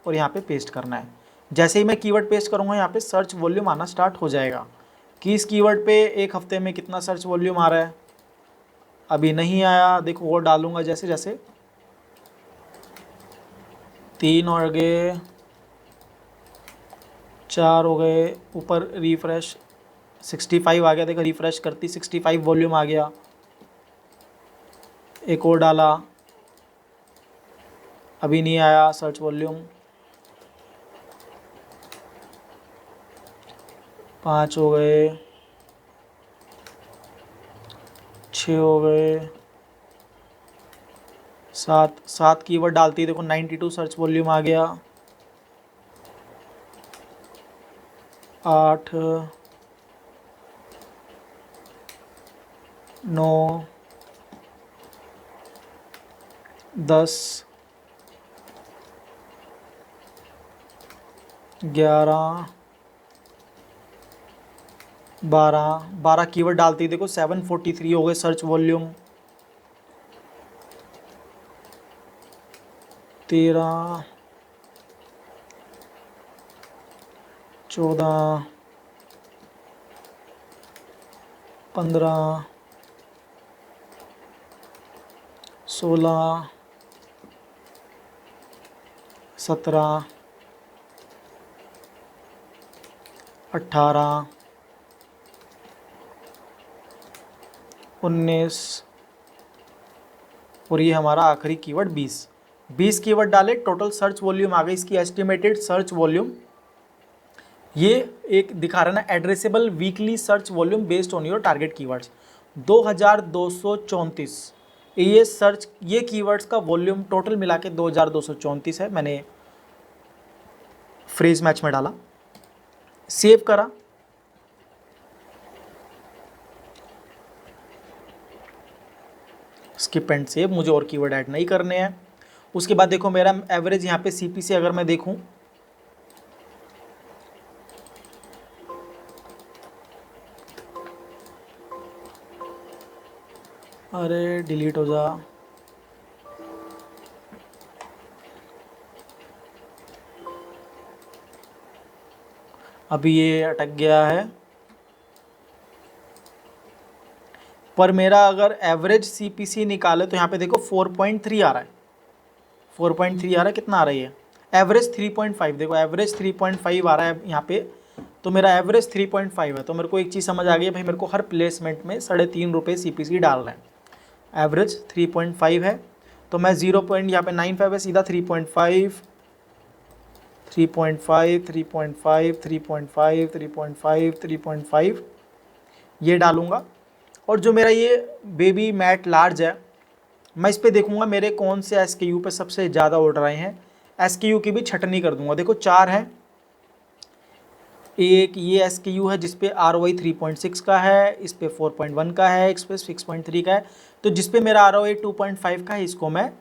और यहाँ पे पेस्ट करना है। जैसे ही मैं कीवर्ड पेस्ट करूँगा यहाँ पे सर्च वॉल्यूम आना स्टार्ट हो जाएगा कि इस कीवर्ड पे एक हफ्ते में कितना सर्च वॉल्यूम आ रहा है। अभी नहीं आया, देखो वो डालूँगा जैसे जैसे, 3 हो गए, 4 हो गए, ऊपर रिफ़्रेश 65 आ गया। देखो रिफ़्रेश करती 65 वॉल्यूम आ गया। एक और डाला, अभी नहीं आया सर्च वॉल्यूम। 5 हो गए, 6 हो गए, 7 कीवर्ड डालती देखो 92 सर्च वॉल्यूम आ गया। 8, 9, 10, 11, 12 कीवर्ड डालती देखो 743 हो गए सर्च वॉल्यूम। 13, 14, 15, 16, 17, 18, 19 और ये हमारा आखिरी कीवर्ड 20 कीवर्ड डाले, टोटल सर्च वॉल्यूम आ गई इसकी एस्टिमेटेड सर्च वॉल्यूम। ये एक दिखा रहा है ना addressable weekly search volume based on your target keywords 2234। ये कीवर्ड्स का वॉल्यूम टोटल मिला के 2234 है। मैंने फ्रेज मैच में डाला, सेव करा, स्किप एंड सेव, मुझे और कीवर्ड ऐड नहीं करने हैं। उसके बाद देखो मेरा एवरेज यहाँ पे सीपीसी अगर मैं देखूँ, अरे डिलीट हो जा, अभी ये अटक गया है। पर मेरा अगर एवरेज सीपीसी निकाले तो यहाँ पे देखो 4.3 आ रहा है, 4.3 आ रहा है। कितना आ रही है एवरेज? 3.5। देखो एवरेज 3.5 आ रहा है यहाँ पे तो मेरा एवरेज 3.5 है। तो मेरे को एक चीज़ समझ आ गई है भाई, मेरे को हर प्लेसमेंट में 3.5 रुपये CPC डालना है। एवरेज 3.5 है, तो मैं 0 पॉइंट यहाँ पे 95 है, सीधा 3.5 3.5 3.5 3.5 3.5 3.5 ये डालूंगा। और जो मेरा ये बेबी मैट लार्ज है, मैं इस पे देखूंगा मेरे कौन से SKU पे सबसे ज़्यादा ऑर्डर आए हैं। SKU की भी छटनी कर दूंगा। देखो 4 है, एक ये SKU है जिस पे ROI 3.6 का है, इस पे 4.1 का है, इस पे 6.3 का है। तो जिस पे मेरा ROI 2.5 का है, इसको मैं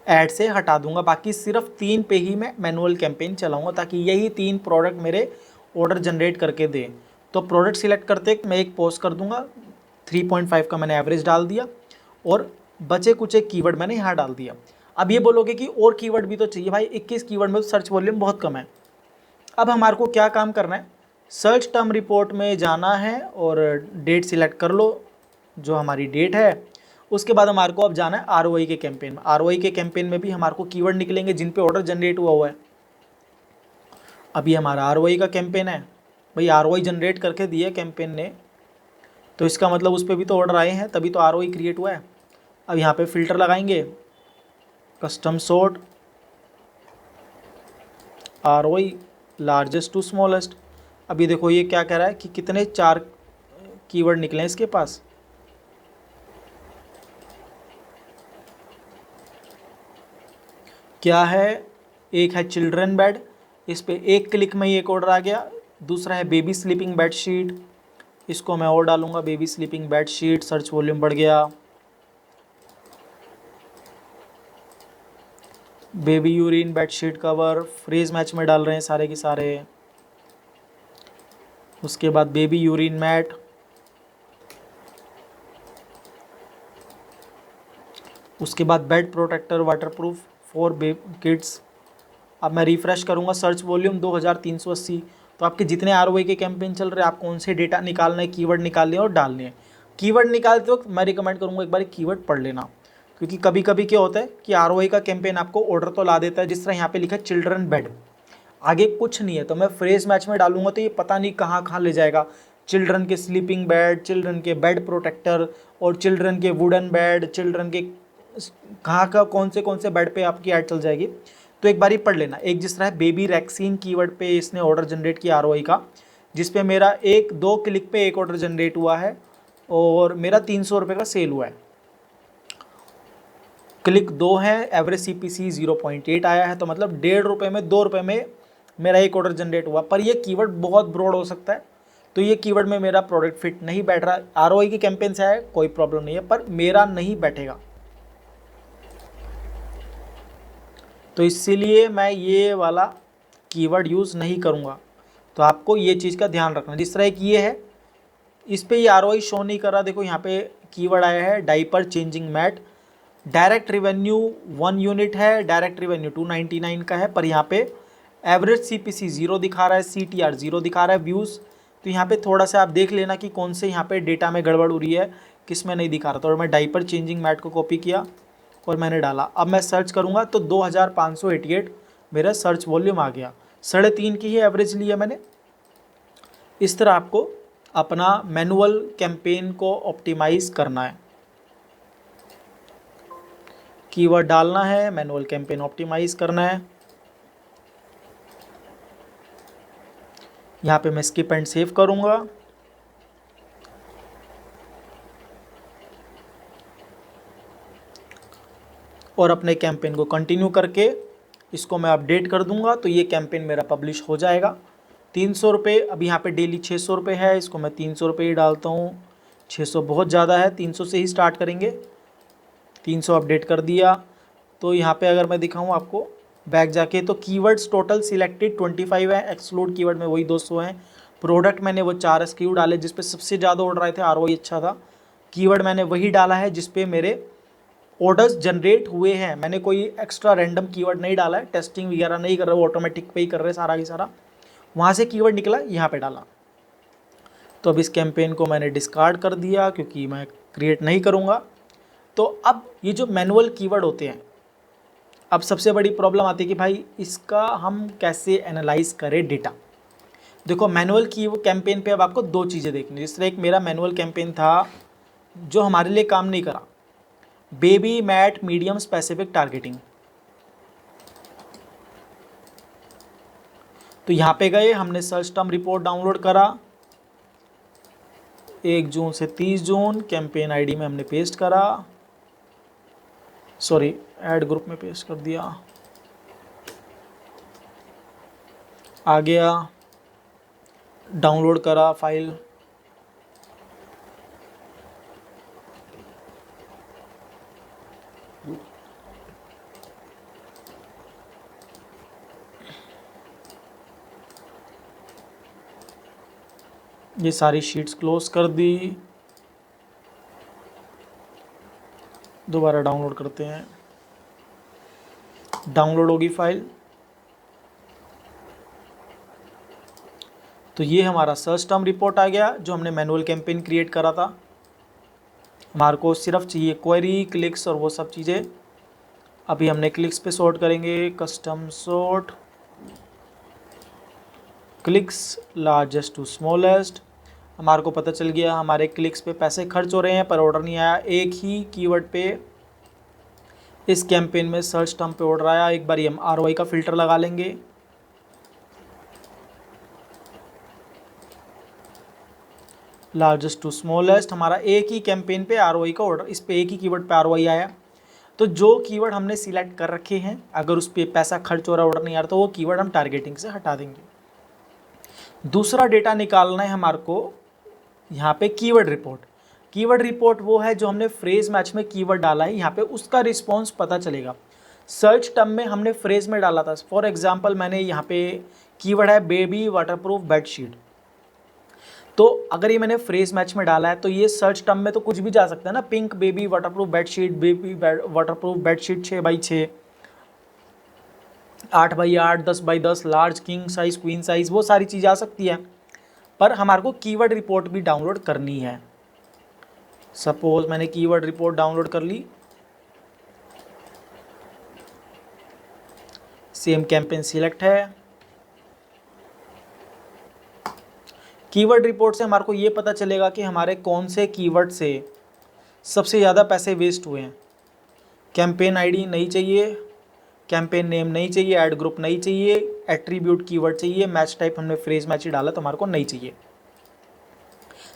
ऐड से हटा दूंगा। बाकी सिर्फ 3 पे ही मैं मैनुअल कैंपेन चलाऊंगा, ताकि यही 3 प्रोडक्ट मेरे ऑर्डर जनरेट करके दे। तो प्रोडक्ट सिलेक्ट करते मैं एक पोस्ट कर दूंगा, 3.5 का मैंने एवरेज डाल दिया और बचे कुछ एक कीवर्ड मैंने यहाँ डाल दिया। अब ये बोलोगे कि और कीवर्ड भी तो चाहिए भाई, 21 कीवर्ड में तो सर्च वॉल्यूम बहुत कम है। अब हमारे को क्या काम करना है, सर्च टर्म रिपोर्ट में जाना है और डेट सिलेक्ट कर लो जो हमारी डेट है। उसके बाद हमारे को अब जाना है ROI के कैंपेन में। ROI के कैंपेन में भी हमारे को कीवर्ड निकलेंगे जिन पे ऑर्डर जनरेट हुआ है। अभी हमारा ROI का कैंपेन है भाई, ROI जनरेट करके दिया कैंपेन ने, तो इसका मतलब उस पर भी तो ऑर्डर आए हैं, तभी तो ROI क्रिएट हुआ है। अब यहाँ पे फिल्टर लगाएंगे, custom sort, ROI largest to smallest. अभी देखो ये क्या कह रहा है कि कितने 4 कीवर्ड निकले हैं इसके पास। क्या है, एक है चिल्ड्रन बेड, इस पे एक क्लिक में ही एक ऑर्डर आ गया। दूसरा है बेबी स्लीपिंग बेड शीट, इसको मैं और डालूंगा, baby sleeping bed sheet, search volume बढ़ गया। Baby urine bed sheet cover, phrase match में डाल रहे हैं सारे के सारे। उसके बाद बेबी यूरिन मैट, उसके बाद bed protector waterproof for kids. अब मैं रिफ़्रेश करूंगा, सर्च वॉल्यूम 2380। तो आपके जितने ROI के कैंपेन चल रहे हैं, आप कौन से डेटा निकालना है, कीवर्ड निकालने और डालने हैं। कीवर्ड निकालते वक्त मैं रिकमेंड करूंगा एक बार कीवर्ड पढ़ लेना, क्योंकि कभी कभी क्या होता है कि ROI का कैंपेन आपको ऑर्डर तो ला देता है, जिस तरह यहाँ पे लिखा है चिल्ड्रन बेड, आगे कुछ नहीं है। तो मैं फ्रेज मैच में डालूंगा तो ये पता नहीं कहाँ कहाँ ले जाएगा। चिल्ड्रन के स्लीपिंग बेड, चिल्ड्रन के बेड प्रोटेक्टर और चिल्ड्रन के वुडन बेड, चिल्ड्रन के कहाँ का कौन से बेड पे आपकी ऐड चल जाएगी। तो एक बार ही पढ़ लेना। एक जिस तरह बेबी वैक्सीन कीवर्ड पे इसने ऑर्डर जनरेट किया ROI का, जिस पे मेरा 1-2 क्लिक पे एक ऑर्डर जनरेट हुआ है और मेरा 300 रुपये का सेल हुआ है। क्लिक 2 है, एवरेज CPC 0.8 आया है, तो मतलब 1.5 रुपये में 2 रुपये में मेरा एक ऑर्डर जनरेट हुआ। पर ये कीवर्ड बहुत ब्रॉड हो सकता है, तो ये कीवर्ड में मेरा प्रोडक्ट फिट नहीं बैठ रहा। ROI की कैंपेन से है कोई प्रॉब्लम नहीं है, पर मेरा नहीं बैठेगा, तो इसीलिए मैं ये वाला कीवर्ड यूज़ नहीं करूँगा। तो आपको ये चीज़ का ध्यान रखना। जिस तरह की ये है, इस पर ये ROI शो नहीं कर रहा। देखो यहाँ पे कीवर्ड आया है diaper changing mat, direct revenue 1 unit है, डायरेक्ट रिवेन्यू 299 का है, पर यहाँ पे एवरेज CPC 0 दिखा रहा है, CTR 0 दिखा रहा है, व्यूज़। तो यहाँ पे थोड़ा सा आप देख लेना कि कौन से यहाँ पे डेटा में गड़बड़ हो रही है, किस में नहीं दिखा रहा। तो मैं डाइपर चेंजिंग मैट को कॉपी किया और मैंने डाला। अब मैं सर्च करूँगा तो 2588 मेरा सर्च वॉल्यूम आ गया। 3.5 की ही एवरेज लिया मैंने। इस तरह आपको अपना मैनुअल कैंपेन को ऑप्टिमाइज़ करना है, कीवर्ड डालना है, मैनुअल कैंपेन ऑप्टिमाइज़ करना है। यहाँ पे मैं स्किप एंड सेव करूँगा। और अपने कैंपेन को कंटिन्यू करके इसको मैं अपडेट कर दूंगा, तो ये कैंपेन मेरा पब्लिश हो जाएगा। 300 रुपये, अभी यहाँ पे डेली 600 रुपये है, इसको मैं 300 रुपये ही डालता हूँ। 600 बहुत ज़्यादा है, 300 से ही स्टार्ट करेंगे। 300 अपडेट कर दिया। तो यहाँ पे अगर मैं दिखाऊँ आपको बैक जाके, तो कीवर्ड्स टोटल सिलेक्टेड 25 है, एक्सक्लूड कीवर्ड में वही 200 हैं। प्रोडक्ट मैंने वो 4 SKU डाले जिस पे सबसे ज़्यादा ऑर्डर आए थे, ROI अच्छा था। कीवर्ड मैंने वही डाला है जिस पे मेरे ऑर्डर्स जनरेट हुए हैं। मैंने कोई एक्स्ट्रा रैंडम कीवर्ड नहीं डाला है, टेस्टिंग वगैरह नहीं कर रहा, वो ऑटोमेटिक पे ही कर रहे सारा की सारा। वहाँ से कीवर्ड निकला, यहाँ पे डाला। तो अब इस कैंपेन को मैंने डिस्कार्ड कर दिया क्योंकि मैं क्रिएट नहीं करूँगा। तो अब ये जो मैनुअल कीवर्ड होते हैं, अब सबसे बड़ी प्रॉब्लम आती है कि भाई इसका हम कैसे एनालाइज करें डेटा। देखो मैनुअल की वो कैंपेन पे अब आपको दो चीज़ें देखनी, जिस तरह एक मेरा मैनुअल कैंपेन था जो हमारे लिए काम नहीं करा, baby mat medium specific targeting. तो यहाँ पे गए, हमने सर्च टर्म रिपोर्ट डाउनलोड करा, 1 जून से 30 जून कैंपेन आईडी में हमने पेस्ट करा, सॉरी ऐड ग्रुप में पेस्ट कर दिया, आ गया, डाउनलोड करा फाइल, ये सारी शीट्स क्लोज कर दी, दोबारा डाउनलोड करते हैं, डाउनलोड होगी फाइल। तो ये हमारा सर्च टर्म रिपोर्ट आ गया जो हमने मैनुअल कैंपेन क्रिएट करा था। हमारे को सिर्फ चाहिए क्वेरी, क्लिक्स और वो सब चीज़ें। अभी हमने क्लिक्स पे सॉर्ट करेंगे, custom sort, clicks largest to smallest. हमारे को पता चल गया हमारे क्लिक्स पे पैसे खर्च हो रहे हैं पर ऑर्डर नहीं आया। एक ही कीवर्ड पे इस कैंपेन में सर्च टर्म पे ऑर्डर आया। एक बार हम ROI का फ़िल्टर लगा लेंगे, लार्जेस्ट टू स्मॉलेस्ट। हमारा एक ही कैंपेन पे ROI का ऑर्डर, इस पे एक ही कीवर्ड पे ROI आया। तो जो कीवर्ड हमने सिलेक्ट कर रखे हैं, अगर उस पर पैसा खर्च हो रहा है, ऑर्डर नहीं आ रहा, तो वो कीवर्ड हम टारगेटिंग से हटा देंगे। दूसरा डेटा निकालना है हमारे को यहाँ पे कीवर्ड रिपोर्ट। कीवर्ड रिपोर्ट वो है जो हमने फ्रेज मैच में कीवर्ड डाला है, यहाँ पे उसका रिस्पॉन्स पता चलेगा। सर्च टर्म में हमने फ्रेज में डाला था, फॉर एग्जांपल मैंने यहाँ पे कीवर्ड है बेबी वाटरप्रूफ बेडशीट। तो अगर ये मैंने फ्रेज मैच में डाला है तो ये सर्च टर्म में तो कुछ भी जा सकता है ना, pink baby waterproof bedsheet, baby waterproof bedsheet 6x6, 8x8, 10x10, large king size, queen size, वो सारी चीज़ आ सकती है। पर हमारे को कीवर्ड रिपोर्ट भी डाउनलोड करनी है। सपोज मैंने कीवर्ड रिपोर्ट डाउनलोड कर ली, सेम कैंपेन सिलेक्ट है। कीवर्ड रिपोर्ट से हमारे को ये पता चलेगा कि हमारे कौन से कीवर्ड से सबसे ज़्यादा पैसे वेस्ट हुए हैं। कैंपेन आईडी नहीं चाहिए, कैंपेन नेम नहीं चाहिए, ऐड ग्रुप नहीं चाहिए, एट्रीब्यूट कीवर्ड चाहिए, मैच टाइप हमने फ्रेज मैच ही डाला तो हमारे को नहीं चाहिए।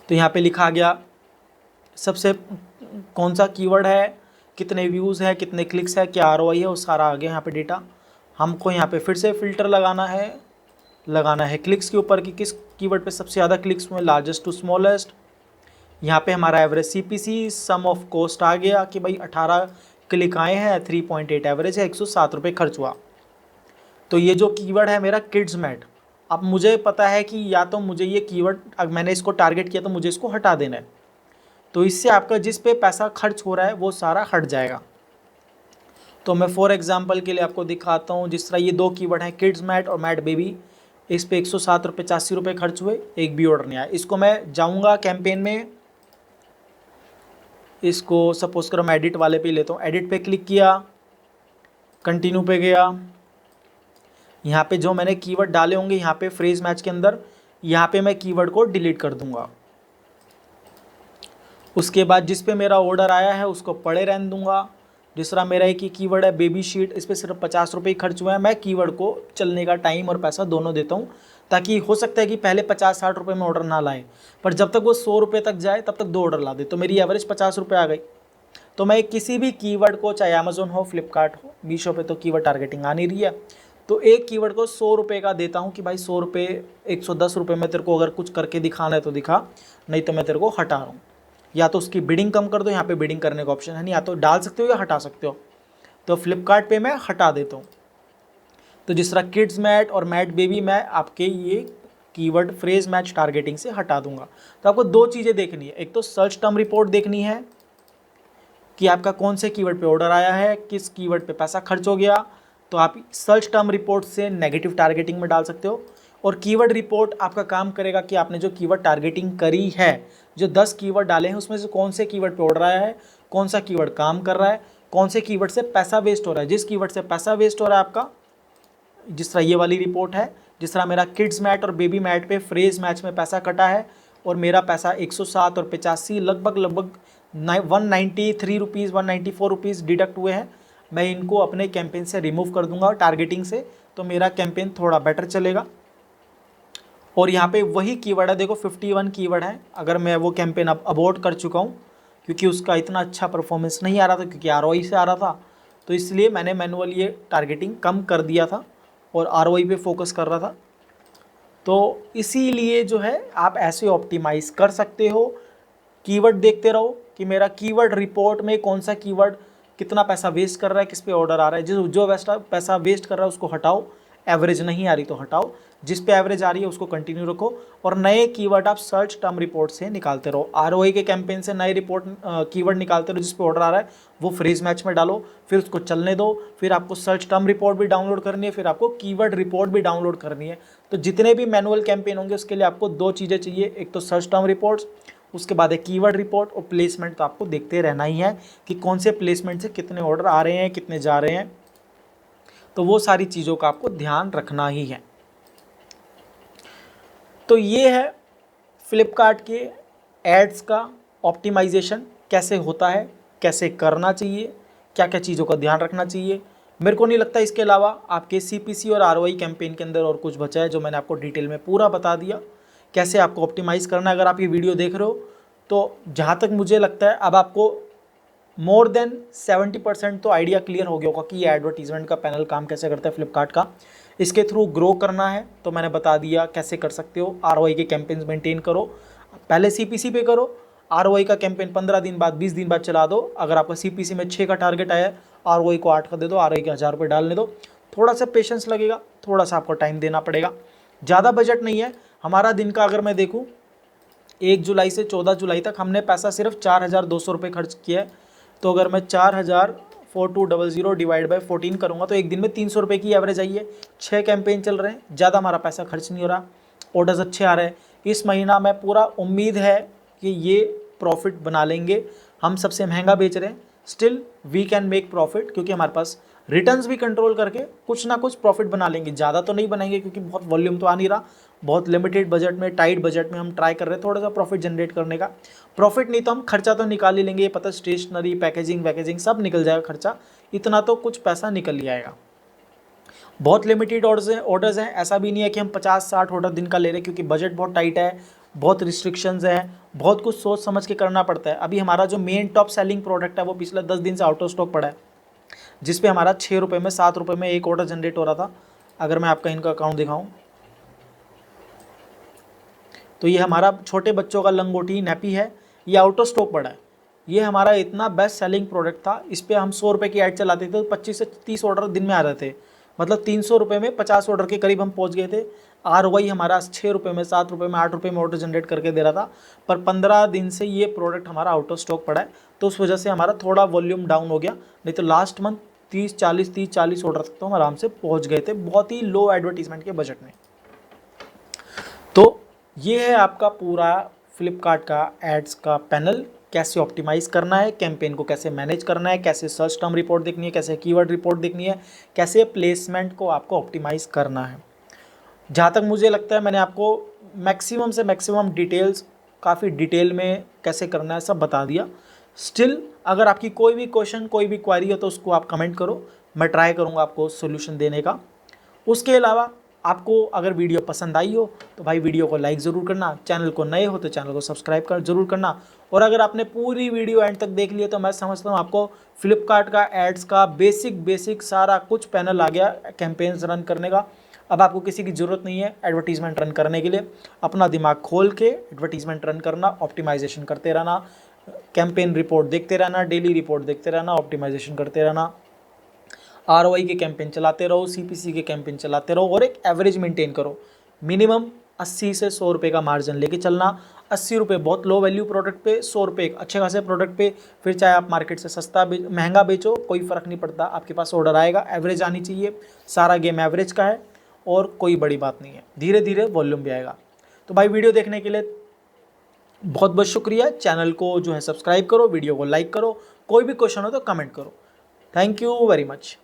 तो यहाँ पे लिखा गया सबसे कौन सा कीवर्ड है, कितने व्यूज़ है, कितने क्लिक्स है, क्या ROI है, वो सारा आ गया यहाँ पे डेटा। हमको यहाँ पे फिर से फ़िल्टर लगाना है क्लिक्स के ऊपर कि किस कीवर्ड पे सबसे ज़्यादा क्लिक्स हुए, लार्जेस्ट टू स्मॉलेस्ट। यहाँ पे हमारा average CPC, sum of cost आ गया कि भाई 18 क्लिक आए हैं, 3.8 एवरेज है, 107 रुपये खर्च हुआ। तो ये जो कीवर्ड है मेरा किड्स मैट, अब मुझे पता है कि या तो मुझे ये कीवर्ड, अब मैंने इसको टारगेट किया तो मुझे इसको हटा देना है। तो इससे आपका जिस पे पैसा खर्च हो रहा है वो सारा हट जाएगा। तो मैं फॉर एग्जांपल के लिए आपको दिखाता हूँ, जिस तरह ये दो कीवर्ड हैं किड्स मैट और मैट बेबी, इस पे 107 रुपये 85 रुपये खर्च हुए, एक भी ऑर्डर नहीं आया। इसको मैं जाऊँगा कैंपेन में, इसको सपोज करो मैं एडिट वाले पे लेता हूँ, एडिट पे क्लिक किया, कंटिन्यू पे गया। यहाँ पे जो मैंने कीवर्ड डाले होंगे यहाँ पे फ्रेज मैच के अंदर, यहाँ पे मैं कीवर्ड को डिलीट कर दूँगा। उसके बाद जिस पे मेरा ऑर्डर आया है उसको पड़े रहने दूंगा। जिस तरह मेरा एक ही कीवर्ड है बेबी शीट, इस पर सिर्फ 50 रुपये खर्च हुए हैं। मैं कीवर्ड को चलने का टाइम और पैसा दोनों देता हूँ, ताकि हो सकता है कि पहले 50-60 रुपये में ऑर्डर ना लाए, पर जब तक वो 100 रुपये तक जाए तब तक 2 ऑर्डर ला दे, तो मेरी एवरेज 50 रुपये आ गई। तो मैं किसी भी कीवर्ड को, चाहे अमेजोन हो, फ्लिपकार्ट हो, मीशो पे तो कीवर्ड टारगेटिंग आ नहीं रही है, तो एक कीवर्ड को 100 रुपये का देता हूँ कि भाई 100 रुपये, 110 रुपये में तेरे को अगर कुछ करके दिखाना है तो दिखा, नहीं तो मैं तेरे को हटा रहा हूँ। या तो उसकी बिडिंग कम कर दो, यहाँ पे बिडिंग करने का ऑप्शन है नहीं, या तो डाल सकते हो या हटा सकते हो। तो फ्लिपकार्ट पे मैं हटा देता हूँ। तो जिस तरह किड्स मैट और मैट बेबी मैं आपके ये कीवर्ड फ्रेज मैच टारगेटिंग से हटा दूंगा। तो आपको दो चीज़ें देखनी है, एक तो सर्च टर्म रिपोर्ट देखनी है कि आपका कौन से कीवर्ड पे ऑर्डर आया है, किस कीवर्ड पे पैसा खर्च हो गया, तो आप सर्च टर्म रिपोर्ट से नेगेटिव टारगेटिंग में डाल सकते हो। और कीवर्ड रिपोर्ट आपका काम करेगा कि आपने जो कीवर्ड टारगेटिंग करी है, जो 10 कीवर्ड डाले हैं उसमें से कौन से कीवर्ड पे ऑर्डर आया है, कौन सा कीवर्ड काम कर रहा है, कौन से कीवर्ड से पैसा वेस्ट हो रहा है। जिस कीवर्ड से पैसा वेस्ट हो रहा है आपका, जिस तरह ये वाली रिपोर्ट है जिस तरह मेरा किड्स मैट और बेबी मैट पे फ्रेज मैच में पैसा कटा है और मेरा पैसा 107 और 85 लगभग 193 रुपीज़ 194 रुपीज़ डिडक्ट हुए हैं। मैं इनको अपने कैंपेन से रिमूव कर दूंगा टारगेटिंग से, तो मेरा कैंपेन थोड़ा बेटर चलेगा। और यहाँ पे वही कीवर्ड है, देखो 51 कीवर्ड है। अगर मैं वो कैंपेन अब अबॉर्ट कर चुका हूँ क्योंकि उसका इतना अच्छा परफॉर्मेंस नहीं आ रहा था, क्योंकि ROI से आ रहा था, तो इसलिए मैंने मैनुअली ये टारगेटिंग कम कर दिया था और ROI पे फोकस कर रहा था। तो इसीलिए जो है आप ऐसे ऑप्टिमाइज़ कर सकते हो। कीवर्ड देखते रहो कि मेरा कीवर्ड रिपोर्ट में कौन सा कीवर्ड कितना पैसा वेस्ट कर रहा है, किस पे ऑर्डर आ रहा है। जो पैसा वेस्ट कर रहा है उसको हटाओ, एवरेज नहीं आ रही तो हटाओ, जिस पे एवरेज आ रही है उसको कंटिन्यू रखो, और नए कीवर्ड आप सर्च टर्म रिपोर्ट से निकालते रहो। ROI के कैंपेन से नए कीवर्ड निकालते रहो, जिस पे ऑर्डर आ रहा है वो फ्रेज मैच में डालो, फिर उसको चलने दो। फिर आपको सर्च टर्म रिपोर्ट भी डाउनलोड करनी है, फिर आपको कीवर्ड रिपोर्ट भी डाउनलोड करनी है। तो जितने भी मैनुअल कैंपेन होंगे उसके लिए आपको 2 चीज़ें चाहिए, एक तो सर्च टर्म रिपोर्ट्स, उसके बाद एक कीवर्ड रिपोर्ट, और प्लेसमेंट तो आपको देखते रहना ही है कि कौन से प्लेसमेंट से कितने ऑर्डर आ रहे हैं, कितने जा रहे हैं। तो वो सारी चीज़ों का आपको ध्यान रखना ही है। तो ये है फ्लिपकार्ट के एड्स का ऑप्टिमाइजेशन कैसे होता है, कैसे करना चाहिए, क्या क्या चीज़ों का ध्यान रखना चाहिए। मेरे को नहीं लगता इसके अलावा आपके CPC और ROI कैंपेन के अंदर और कुछ बचा है, जो मैंने आपको डिटेल में पूरा बता दिया कैसे आपको ऑप्टिमाइज़ करना है। अगर आप ये वीडियो देख रहे हो तो जहाँ तक मुझे लगता है अब आपको मोर देन 70% तो आइडिया क्लियर हो गया होगा कि ये एडवर्टीजमेंट का पैनल काम कैसे करता है फ्लिपकार्ट का। इसके थ्रू ग्रो करना है तो मैंने बता दिया कैसे कर सकते हो। ROI के कैंपेन्स मेंटेन करो, पहले CPC पे करो, ROI का कैंपेन 15 दिन बाद 20 दिन बाद चला दो। अगर आपका CPC में 6 का टारगेट आया है, ROI को 8 का दे दो, ROI के 1000 रुपये डालने दो। थोड़ा सा पेशेंस लगेगा, थोड़ा सा आपको टाइम देना पड़ेगा, ज़्यादा बजट नहीं है हमारा। दिन का अगर मैं देखूँ 1 जुलाई से 14 जुलाई तक हमने पैसा सिर्फ 4200 रुपये खर्च किया है। तो अगर मैं 4000 डिवाइड बाई 14 करूँगा तो एक दिन में 300 रुपये की एवरेज आई है। 6 कैंपेन चल रहे हैं, ज़्यादा हमारा पैसा खर्च नहीं हो रहा, ऑर्डर्स अच्छे आ रहे हैं। इस महीना में पूरा उम्मीद है कि ये प्रॉफिट बना लेंगे। हम सबसे महंगा बेच रहे हैं, still we can make profit, क्योंकि हमारे पास रिटर्न्स भी कंट्रोल करके कुछ ना कुछ प्रॉफिट बना लेंगे। ज़्यादा तो नहीं बनाएंगे क्योंकि बहुत वॉल्यूम तो आ नहीं रहा, बहुत लिमिटेड बजट में, टाइट बजट में हम ट्राई कर रहे हैं थोड़ा सा प्रॉफिट जनरेट करने का। प्रॉफिट नहीं तो हम खर्चा तो निकाल ही लेंगे, ये पता, स्टेशनरी, पैकेजिंग सब निकल जाएगा खर्चा, इतना तो कुछ पैसा निकल ही आएगा। बहुत लिमिटेड ऑर्डर्स हैं, ऐसा भी नहीं है कि हम 50-60 ऑर्डर दिन का ले रहे हैं, क्योंकि बजट बहुत टाइट है, बहुत रिस्ट्रिक्शंस है, बहुत कुछ सोच समझ के करना पड़ता है। अभी हमारा जो मेन टॉप सेलिंग प्रोडक्ट है वो पिछले 10 दिन से आउट ऑफ स्टॉक पड़ा है, जिस पे हमारा 6 रुपये में 7 रुपये में एक ऑर्डर जनरेट हो रहा था। अगर मैं आपका इनका अकाउंट दिखाऊं तो ये हमारा छोटे बच्चों का लंगोटी नैपी है, ये आउट ऑफ स्टॉक पड़ा है। ये हमारा इतना बेस्ट सेलिंग प्रोडक्ट था, इस पर हम 100 रुपये की ऐड चलाते थे तो 25 से 30 ऑर्डर दिन में आ रहे थे, मतलब 300 रुपये में 50 ऑर्डर के करीब हम पहुंच गए थे। ROI हमारा 6 रुपये में, 7 रुपये में, 8 रुपये में ऑर्डर जनरेट करके दे रहा था। पर 15 दिन से ये प्रोडक्ट हमारा आउट ऑफ स्टॉक पड़ा है, तो उस वजह से हमारा थोड़ा वॉल्यूम डाउन हो गया। नहीं तो लास्ट मंथ 30-40 ऑर्डर तक तो हम आराम से पहुँच गए थे, बहुत ही लो एडवर्टीजमेंट के बजट में। तो ये है आपका पूरा फ्लिपकार्ट का एड्स का पैनल, कैसे ऑप्टिमाइज़ करना है, कैंपेन को कैसे मैनेज करना है, कैसे सर्च टर्म रिपोर्ट देखनी है, कैसे कीवर्ड रिपोर्ट देखनी है, कैसे प्लेसमेंट को आपको ऑप्टिमाइज़ करना है। जहाँ तक मुझे लगता है मैंने आपको मैक्सिमम से मैक्सिमम डिटेल्स, काफ़ी डिटेल में कैसे करना है सब बता दिया। स्टिल अगर आपकी कोई भी क्वेश्चन, कोई भी क्वारी हो तो उसको आप कमेंट करो, मैं ट्राई करूँगा आपको सोल्यूशन देने का। उसके अलावा आपको अगर वीडियो पसंद आई हो तो भाई वीडियो को लाइक ज़रूर करना, चैनल को नए हो तो चैनल को सब्सक्राइब ज़रूर करना। और अगर आपने पूरी वीडियो एंड तक देख लिया तो मैं समझता हूँ आपको फ्लिपकार्ट का एड्स का बेसिक सारा कुछ पैनल आ गया कैंपेन्स रन करने का। अब आपको किसी की ज़रूरत नहीं है एडवर्टीज़मेंट रन करने के लिए, अपना दिमाग खोल के एडवर्टीज़मेंट रन करना, ऑप्टिमाइजेशन करते रहना, कैंपेन रिपोर्ट देखते रहना, डेली रिपोर्ट देखते रहना, ऑप्टिमाइजेशन करते रहना, ROI के कैंपेन चलाते रहो, CPC के कैंपेन चलाते रहो, और एक एवरेज मेंटेन करो। मिनिमम 80 से 100 रुपये का मार्जिन लेके चलना। 80 रुपये बहुत लो वैल्यू प्रोडक्ट पे, 100 रुपये एक अच्छे खासे प्रोडक्ट पे, फिर चाहे आप मार्केट से सस्ता महंगा बेचो, कोई फ़र्क नहीं पड़ता, आपके पास ऑर्डर आएगा, एवरेज आनी चाहिए। सारा गेम एवरेज का है और कोई बड़ी बात नहीं है, धीरे धीरे वॉल्यूम भी आएगा। तो भाई वीडियो देखने के लिए बहुत बहुत शुक्रिया। चैनल को जो है सब्सक्राइब करो, वीडियो को लाइक करो, कोई भी क्वेश्चन हो तो कमेंट करो। Thank you very much.